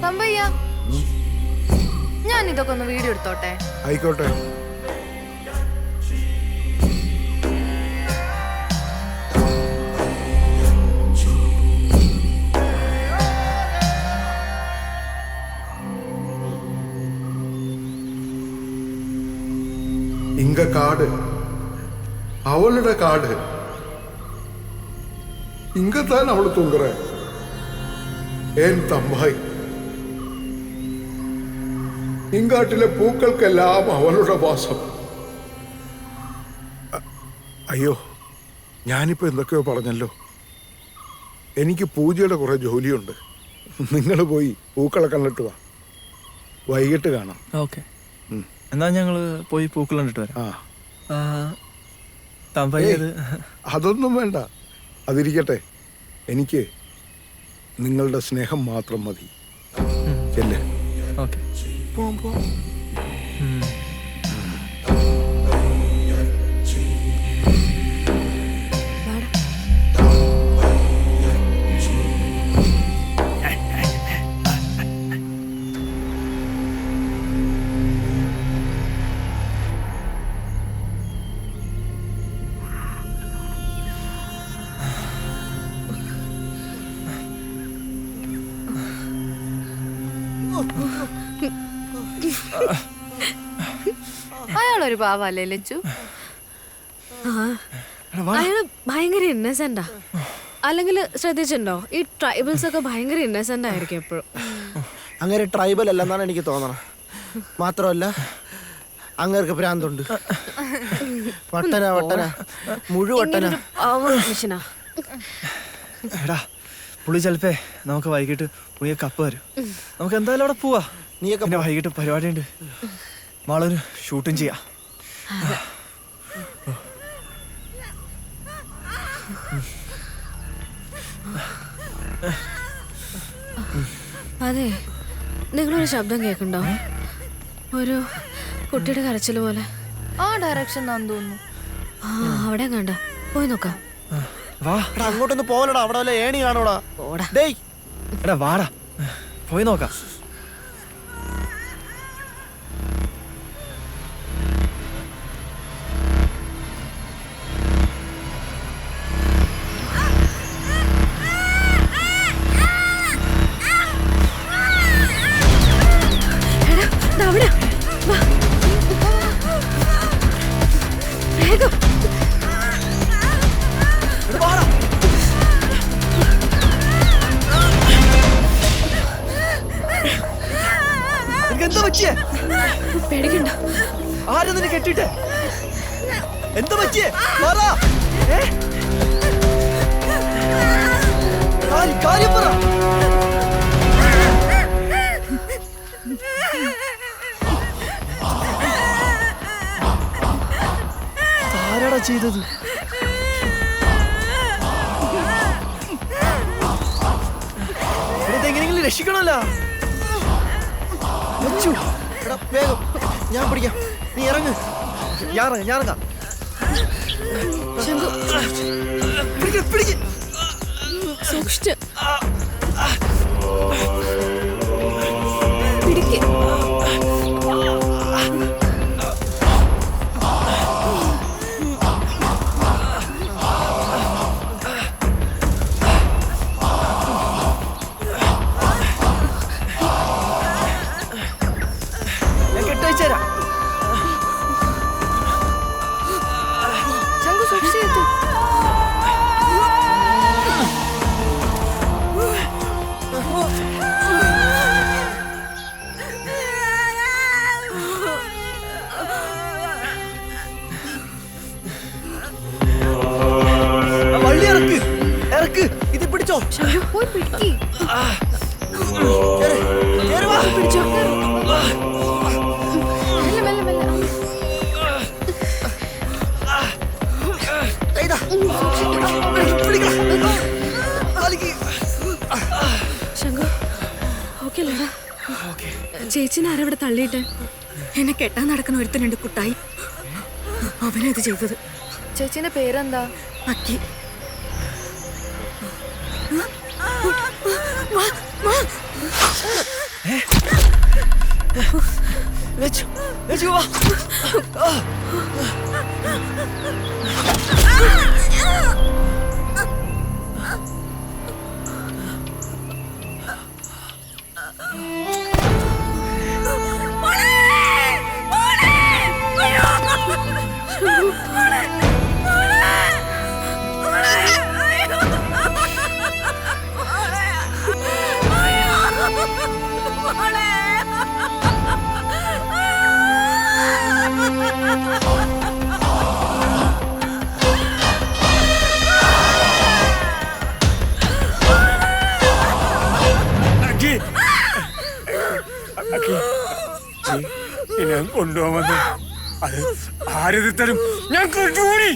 Speaker 15: തമ്പയ്യ, ഞാൻ ഇതൊക്കെ ഒന്ന് വീഡിയോ എടുത്തോട്ടെ?
Speaker 19: ആയിക്കോട്ടെ. ഇങ്ക കാട്, അവളുടെ കാട്. ഇങ്കത്താൻ അവള് തൂങ്ങറ. ഏൻ തമ്പായി. ഇങ്കാട്ടിലെ പൂക്കൾക്കെല്ലാം അവളുടെ വാസം. അയ്യോ, ഞാനിപ്പോ എന്തൊക്കെയോ പറഞ്ഞല്ലോ. എനിക്ക് പൂജയുടെ കുറെ ജോലിയുണ്ട്. നിങ്ങൾ പോയി പൂക്കളെ കണ്ടിട്ട് വാ. വൈകിട്ട് കാണാം.
Speaker 2: ഓക്കെ, എന്നാ ഞങ്ങള് പോയി പൂക്കൾ കണ്ടിട്ട് വരാം. തമ്പയ്യത്
Speaker 19: അതൊന്നും വേണ്ട, അതിരിക്കട്ടെ. എനിക്ക് നിങ്ങളുടെ സ്നേഹം മാത്രം മതി. ചെല്ലേ.
Speaker 2: ഓക്കെ.
Speaker 15: അയാളൊരു പാവല്ലേ ലച്ചു?
Speaker 14: അയാള് ഭയങ്കര ഇന്നസെന്റാ. അല്ലെങ്കിൽ ശ്രദ്ധിച്ചിട്ടുണ്ടോ, ഈ ട്രൈബൽസ് ഒക്കെ ഭയങ്കര ഇന്നസെന്റ് ആയിരിക്കും എപ്പോഴും.
Speaker 10: അങ്ങനെ ട്രൈബൽ അല്ലെന്നാണ് എനിക്ക് തോന്നണം. മാത്രമല്ല അങ്ങർക്ക് ഭ്രാന്തുണ്ട്. വട്ടന വട്ടന മുഴുവട്ടന.
Speaker 2: എടാ പുള്ളി ചിലപ്പേ നമുക്ക് വൈകിട്ട് പുള്ളിയെ കപ്പ് വരും. നമുക്ക് എന്തായാലും അവിടെ പോവാ. നീയൊക്കെ വൈകിട്ട് പരിപാടിയുണ്ട്. മാളൊരു ഷൂട്ടും ചെയ്യാം.
Speaker 14: അതെ, നിങ്ങളൊരു ശബ്ദം കേൾക്കണ്ടോ? ഒരു കുട്ടിയുടെ കരച്ചിൽ പോലെ.
Speaker 15: ആ ഡയറക്ഷൻ ആണെന്ന് തോന്നുന്നു.
Speaker 14: അവിടെ കണ്ട, പോയി നോക്കാം.
Speaker 10: അങ്ങോട്ടൊന്ന് പോവലടാ, അവിടെ വല്ല ഏണി കാണൂടാ.
Speaker 2: ഡേയ് എടാ വാടാ, പോയി നോക്കാം.
Speaker 14: അവിടെ വാ, വേഗം.
Speaker 2: എന്താ പറ്റിയേ?
Speaker 14: പേടിക്കണ്ട.
Speaker 2: ആരും നിന്നെ കെട്ടിട്ടെ? എന്താ പറ്റിയേ? കാര്യം പറ. ആരാടാ ചെയ്തത്? ഇതെങ്ങനെയെങ്കിലും രക്ഷിക്കണമല്ലോ.
Speaker 10: വേഗം ഞാൻ പിടിക്കാം, നീ ഇറങ്ങ്.
Speaker 2: ഞാൻ ഇറങ്ങാം.
Speaker 14: സൂക്ഷിച്ച് പിടിക്ക്.
Speaker 2: ഞാൻ കെട്ടയച്ചുതരാം.
Speaker 15: ശംഖു സൂക്ഷിച്ചു.
Speaker 2: വള്ളി ഇറക്ക്, ഇറക്ക്. ഇത് പിടിച്ചോ.
Speaker 15: പോയി പിടിക്ക്.
Speaker 14: പിടിച്ചോ.
Speaker 15: മെല്ലെ മെല്ലെ മെല്ലെ.
Speaker 14: ശംഖു ഓക്കെ അല്ലേടാ? ചേച്ചിനെ ആരവിടെ തള്ളിയിട്ട്? എന്നെ കെട്ടാൻ നടക്കുന്ന ഒരുത്തനുണ്ട്, കുട്ടായി. അവനത് ചെയ്തത്.
Speaker 15: ചേച്ചിന്റെ പേരെന്താ?
Speaker 14: അക്കി.
Speaker 12: ഞാൻ കൊണ്ടുപോകുന്നത് അത് ആരത് തരും? ഞാൻ കൊണ്ടുപോയി.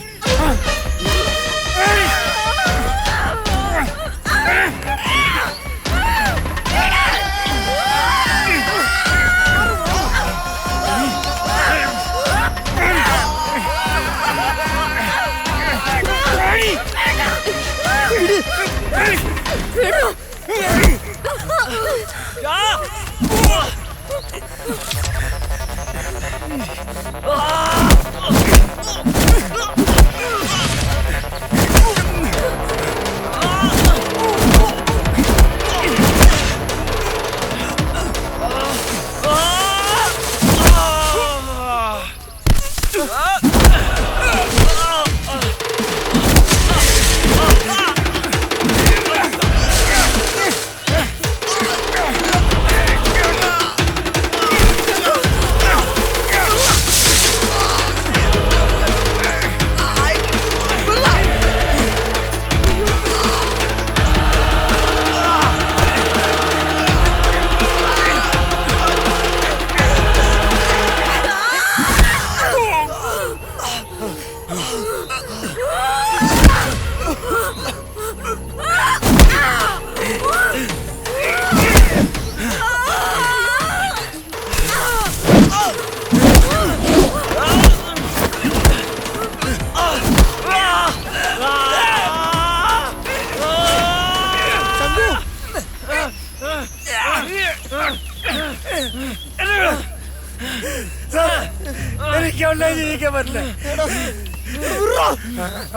Speaker 12: അവനെ ജീവിക്കാൻ പറ്റില്ല.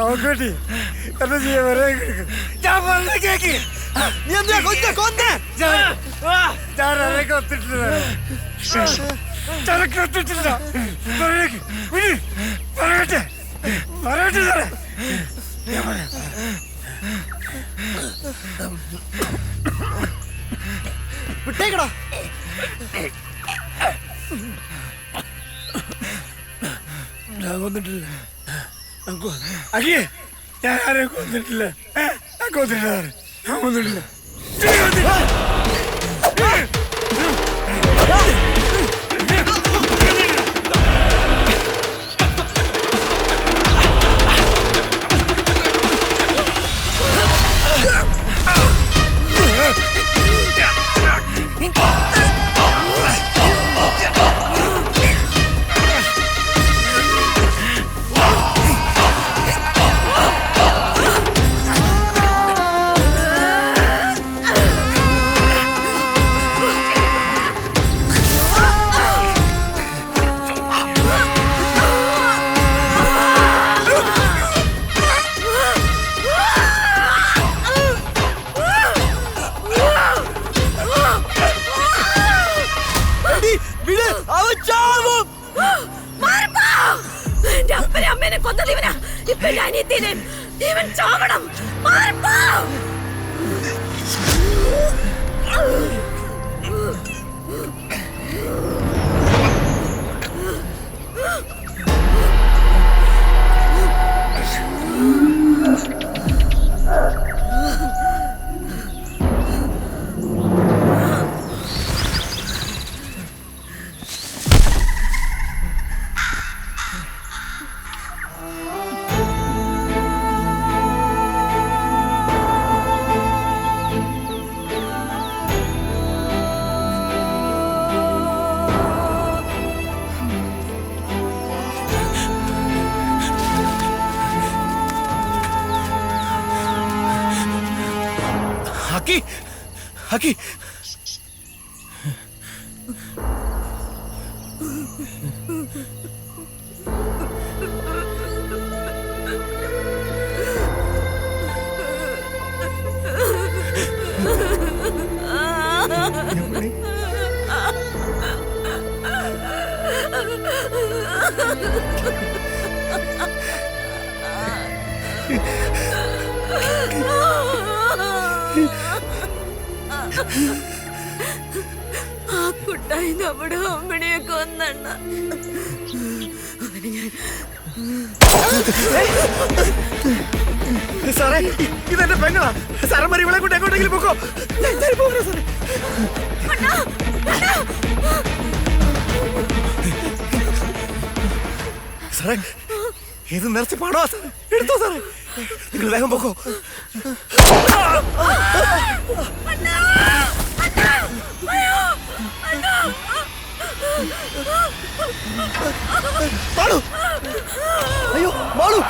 Speaker 12: അവൻകുട്ടി എന്താ ചെയ്യാൻ ഞാൻ പറഞ്ഞ കേക്ക്. ഞാൻ അതൊക്കെ ഒത്തിട്ടില്ല. ചരക്കൊത്തിട്ടില്ല. പറയട്ടെ പറയട്ടെ സാറേ.
Speaker 10: വിട്ടേക്കടാ.
Speaker 12: ഞാൻ കൊന്നിട്ടില്ല. അയ്യേ ഞാൻ ആരെയും കൊന്നിട്ടില്ല. ഞാൻ കൊന്നിട്ടില്ല. ഞാൻ കൊന്നിട്ടില്ല.
Speaker 10: ഹക്കി
Speaker 3: ആ കുട്ടായി നമ്മുടെ അമ്മണിയെ കൊന്നെണ്ണ.
Speaker 10: സാറേ ഇതെന്റെ പെണ്ണാ. സാറേ മറി ഇവളെ കൊണ്ട് എങ്ങോട്ടെങ്കിലും പോക്കോ. സാറേ ഇത് നിറച്ച് പണോ സാറേ. എടുത്തോ സാറേ. നിങ്ങൾ വേഗം പോക്കോ. അയ്യോ മാളു.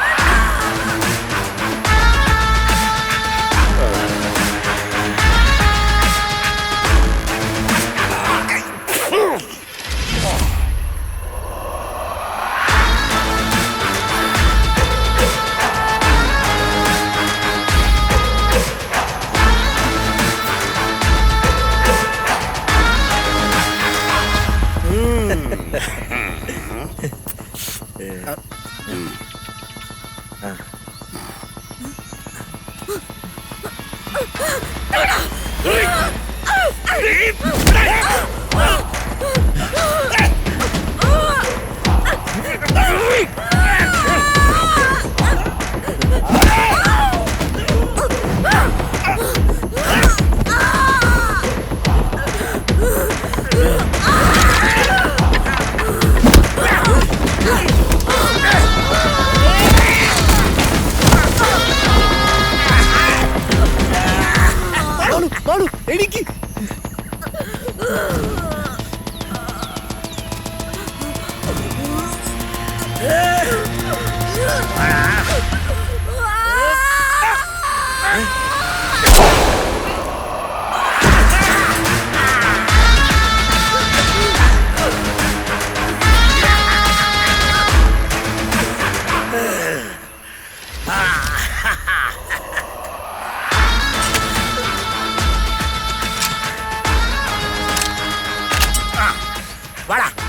Speaker 10: എനിക്ക്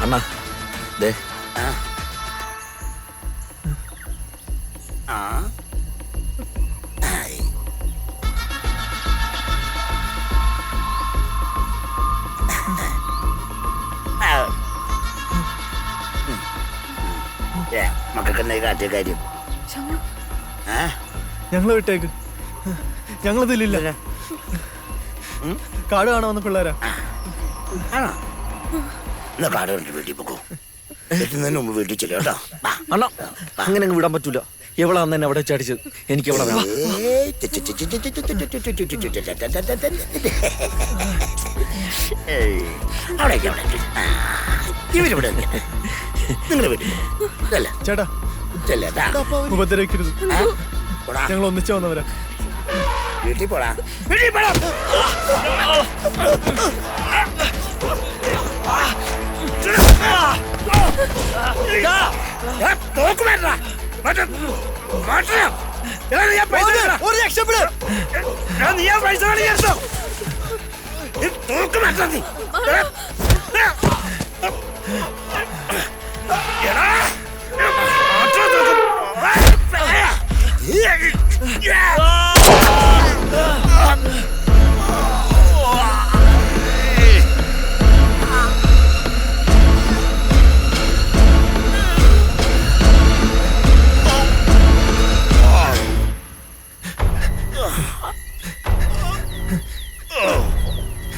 Speaker 6: അണ്ണാ ദേ
Speaker 17: മക്കൾക്ക് എന്തായി കാട്ടിയ കാര്യം?
Speaker 2: ഞങ്ങളെ വിട്ടേക്ക്, ഞങ്ങളിതില്ല. കാട് കാണാൻ വന്ന പിള്ളേരാ.
Speaker 17: എന്നാ കാട് കണ്ടിട്ട് വീട്ടിൽ പോക്കോ. എത്തുന്നതിന് മുമ്പ് വീട്ടിൽ ചെല്ലോ കേട്ടോ.
Speaker 6: അണ്ണാ അങ്ങനെ അങ്ങ് വിടാൻ പറ്റൂല. എവളാ അന്ന് എന്നെ അവിടെ ചടിച്ചത്. എനിക്ക് എവളെ വേണം.
Speaker 17: ഇവരിവിടെ നിങ്ങളുടെ വീട്ടിൽ
Speaker 2: ചേട്ടാ ഉപദ്രവിക്കരുത്. ഞങ്ങൾ ഒന്നിച്ചു വന്നവരാ.
Speaker 17: വീട്ടിൽ പോടാ, വീട്ടിൽ പോടാ.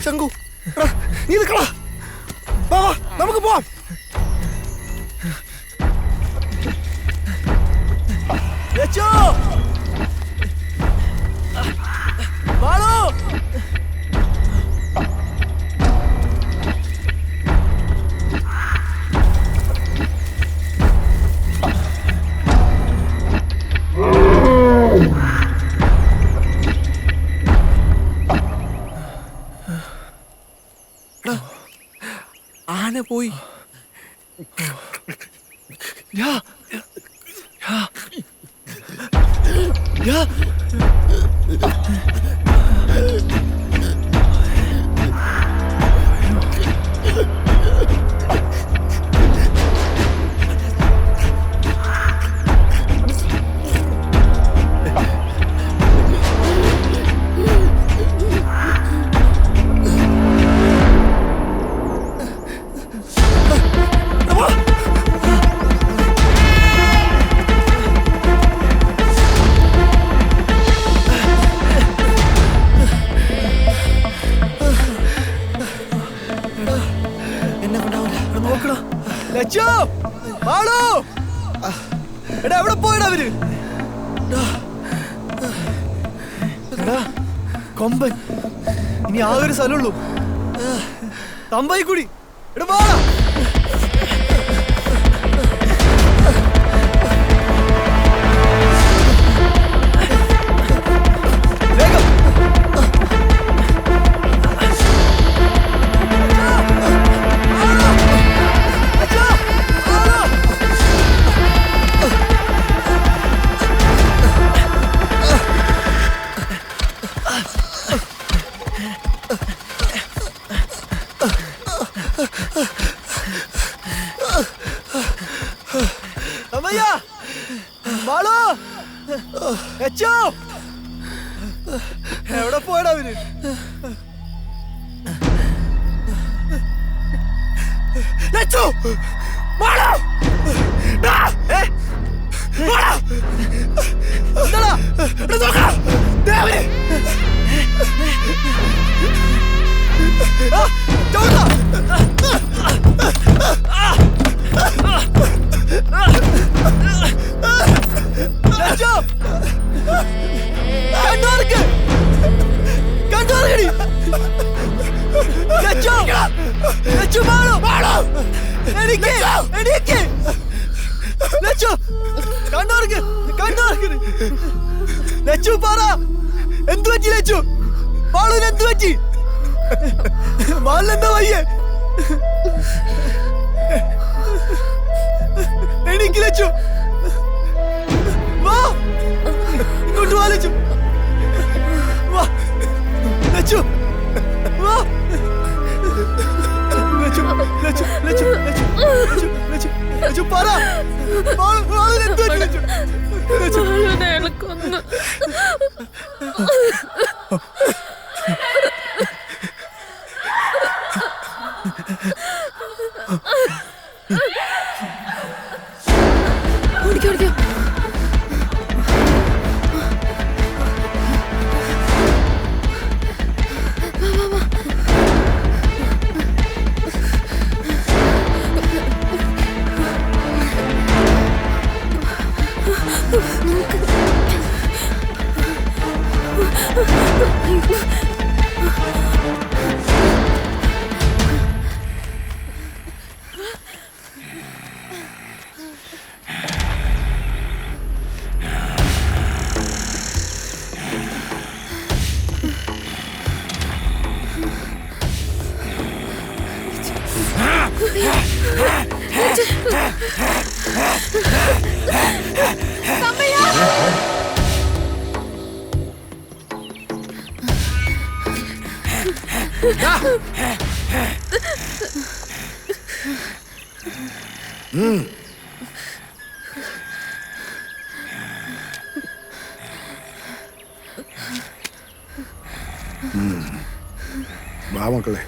Speaker 10: ശങ്കു, നീ നിൽക്കടാ. വാ വാ, നമുക്ക് പോവാം. ആന പോയി. എവിടെ പോയടാ അവര്? കൊമ്പൻ, ഇനി ആ ഒരു സ്ഥലമുള്ളൂ. തമ്പായി കൂടി എടാ പോടാ. എവിടെ പോയടാ അവര്? എന്ത് പറ്റി ലച്ചു? ബാളുവിന് എന്ത് പറ്റി? ബാലിനെന്താ വയ്യേ? എനിക്ക് ലച്ചു വാ, ഇങ്ങോട്ട് വാ ലച്ചു. വാ ലച്ചു, വാ ലച്ചു.
Speaker 19: വാ മക്കളെ.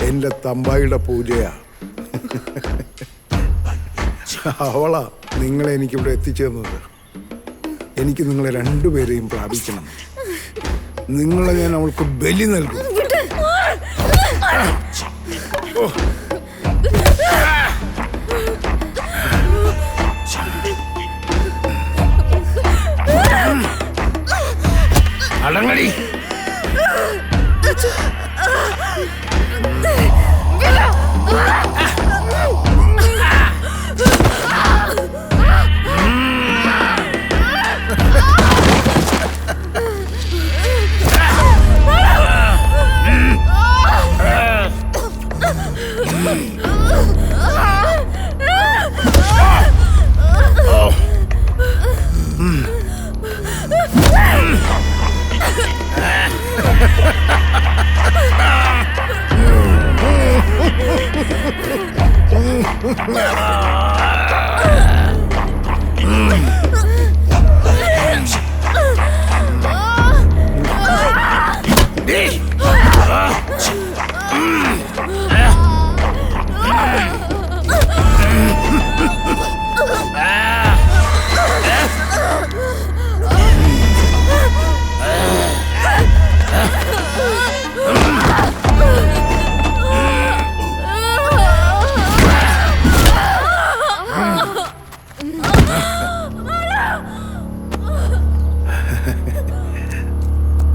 Speaker 19: എന്റെ തമ്പായിയുടെ പൂജയാ. അവളാ നിങ്ങളെ എനിക്കിവിടെ എത്തിച്ചേർന്നത്. എനിക്ക് നിങ്ങളെ രണ്ടുപേരെയും പ്രാപിക്കണം. നിങ്ങളെ ഞാൻ അവൾക്ക് ബലി നൽകും. അടങ്ങടി.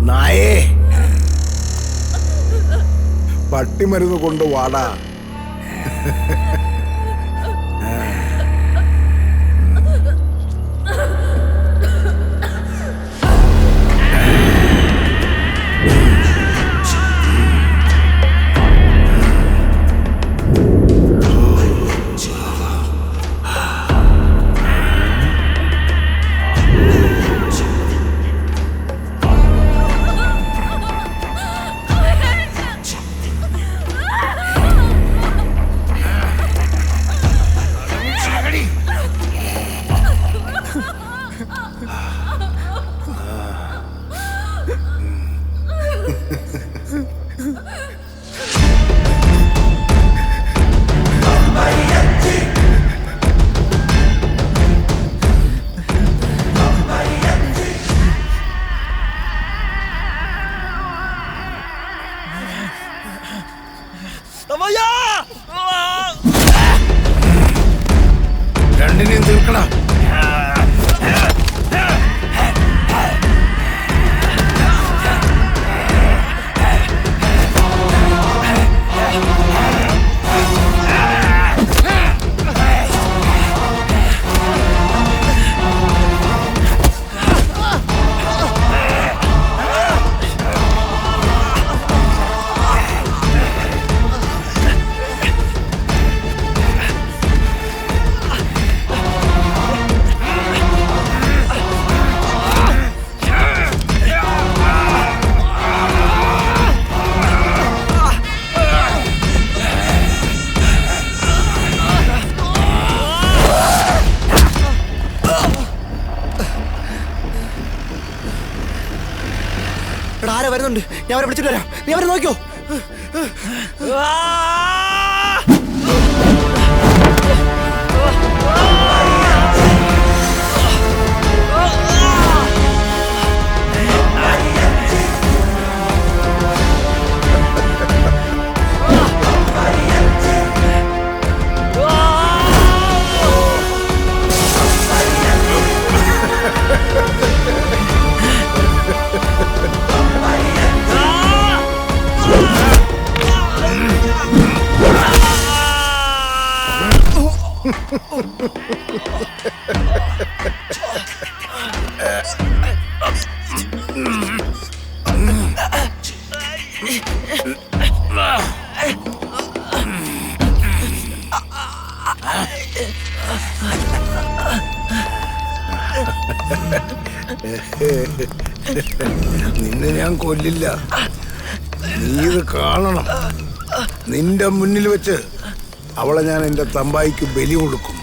Speaker 19: നായേ, പട്ടിമരുന്ന് കൊണ്ട് വാടാ. രണ്ടിനെയും തീർക്കണം.
Speaker 10: ആരാ വരുന്നുണ്ട്? ഞാൻ അവരെ വിളിച്ചിട്ട് വരാം. നീ അവരെ നോക്കിയോ?
Speaker 19: നിന്നെ ഞാൻ കൊല്ലില്ല. നീ ഇത് കാണണം. നിന്റെ മുന്നിൽ വെച്ച് അവളെ ഞാൻ എന്റെ തമ്പായിക്ക് ബലി കൊടുക്കും.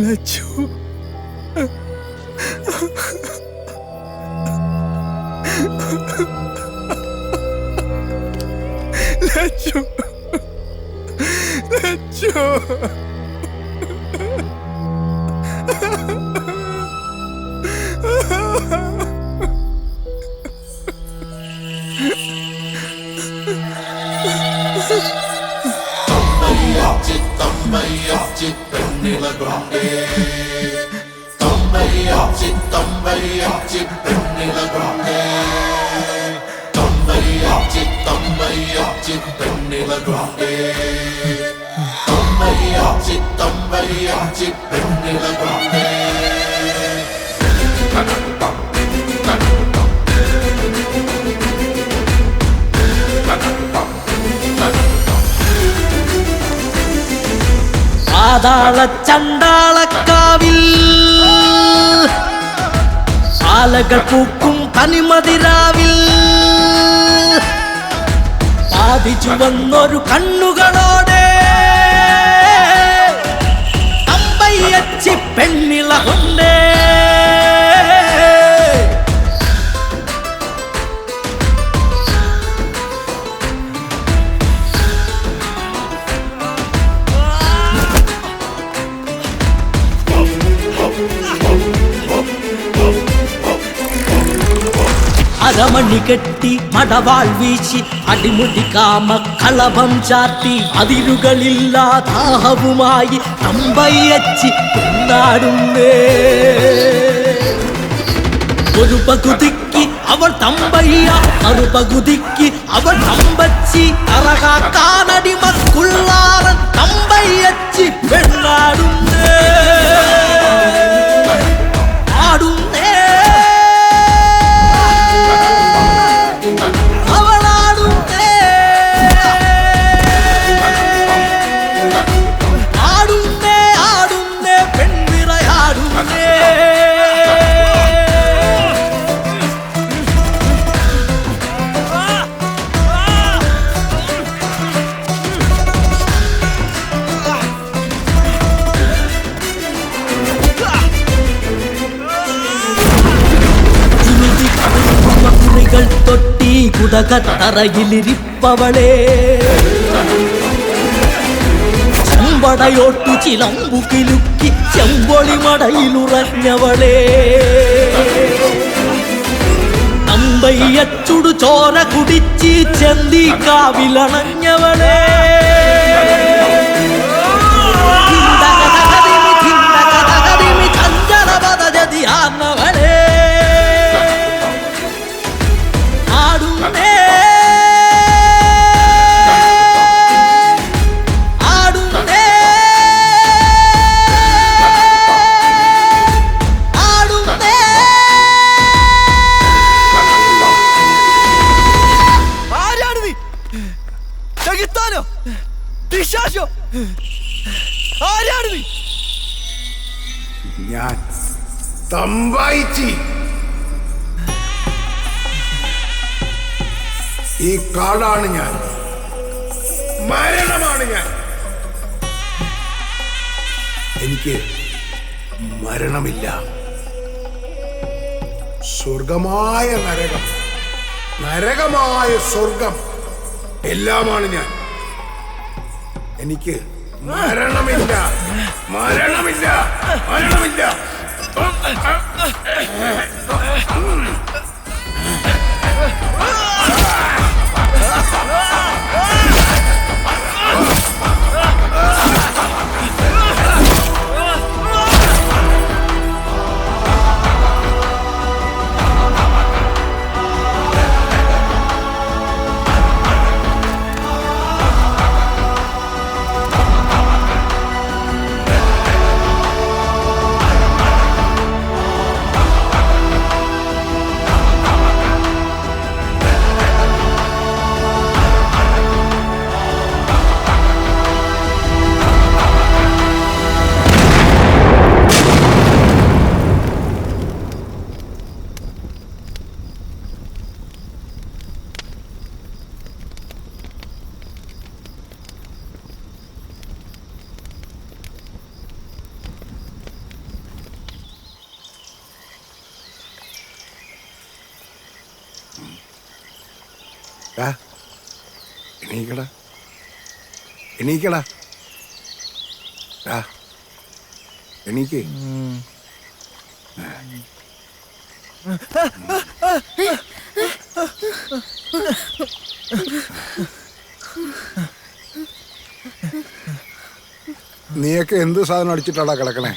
Speaker 2: ലച്ചു ലച്ചു ലച്ചു
Speaker 13: പാതാള ചണ്ടാളക്കാവിൽ ആലകൾ പൂക്കും തനിമതിരാവിൽ പാതിച്ചു വന്നൊരു കണ്ണുകളോടെ അമ്പയ്യച്ചി പെണ്ണിള കൊണ്ടേ അരമണി കെട്ടി മടവാൾ വീശി അടിമുടി കാമ കളഭം ചാർത്തി അതിരുകളില്ലാതാഹവുമായി തമ്പയ്യച്ചി കൊണ്ടാടുന്നേ ഒരു പകുതിക്ക് അവൾ തമ്പയ്യ മറുപകുതിക്ക് അവൾ തമ്പച്ചി അറകാക്കാനടിമക്കുള്ളാറൻ തമ്പയ്യച്ചി പെണ്ണാടുന്നേ ആടുന്നേ തൊട്ടി കുടകത്തറയിലിരിപ്പവളെ ചെമ്പടയോട്ടു ചിലമ്പു കിലുക്കി ചെമ്പൊളി മടയിലുറഞ്ഞവളെ അമ്പയ്യച്ചുടു ചോര കുടിച്ച് ചെന്തി കാവിലണഞ്ഞവളെ ചഞ്ചലപദജതിയാന്നവളെ
Speaker 19: ഞാൻ തമ്പായിച്ചി. ഈ കാടാണ് ഞാൻ, മരണമാണ് ഞാൻ. എനിക്ക് മരണമില്ല. സ്വർഗമായ നരകം, നരകമായ സ്വർഗം എല്ലാമാണ് ഞാൻ. എനിക്ക് മരണമില്ല, മരണമില്ല, മരണമില്ല. എണീക്കടാ എണീക്കടാ എണീക്കേ. നീയൊക്കെ എന്ത് സാധനം അടിച്ചിട്ടാടാ കിടക്കണേ?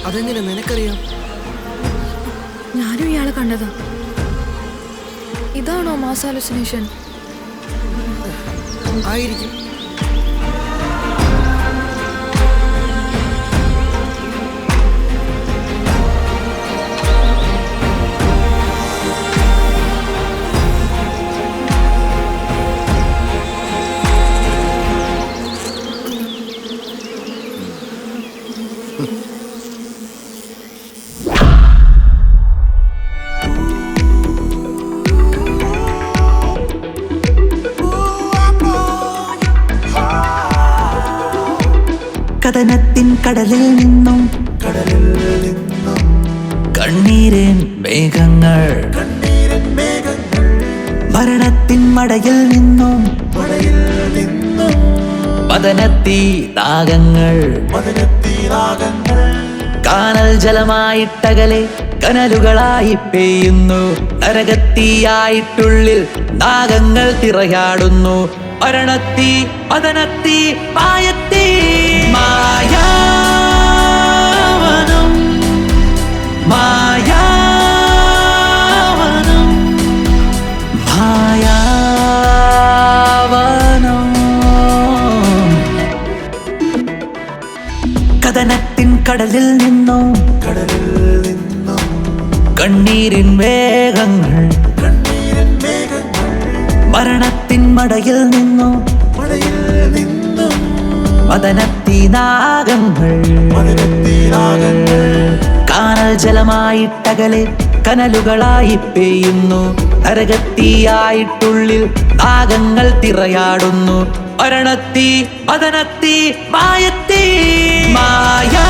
Speaker 10: അതെങ്ങനെ നിനക്കറിയാം?
Speaker 15: ഞാനും ഇയാളെ കണ്ടതാ. ഇതാണോ മാസ് ഹാലുസിനേഷൻ?
Speaker 10: ആയിരിക്കും.
Speaker 20: കഥനത്തിൻ കടലിൽ നിന്നും കണ്ണീരിൻ മേഘങ്ങൾ, മരണത്തിൻ മടയിൽ നിന്നും പതനത്തീ ദാഗങ്ങൾ, കാനൽ ജലമായിട്ടകലെ കനലുകളായി പെയ്യുന്നു. നരകത്തീയായിട്ടുള്ളിൽ നാഗങ്ങൾ തിറയാടുന്നു. മരണത്തീ പതനത്തീ മായത്തീ മായാവനം, മായാവനം, മായാവനം. കഥനത്തിൻ കടലിൽ നിന്നും കണ്ണീരിൻ വേഗങ്ങൾ, മരണത്തിൻ മടയിൽ നിന്നും മദനത്തീ നാഗങ്ങൾ, കാനൽ ജലമായിട്ടകലെ കനലുകളായി പെയ്യുന്നു. നരകത്തീയായിട്ടുള്ളിൽ നാഗങ്ങൾ തിറയാടുന്നു. മരണത്തീ മദനത്തീ മായത്തീ മായാ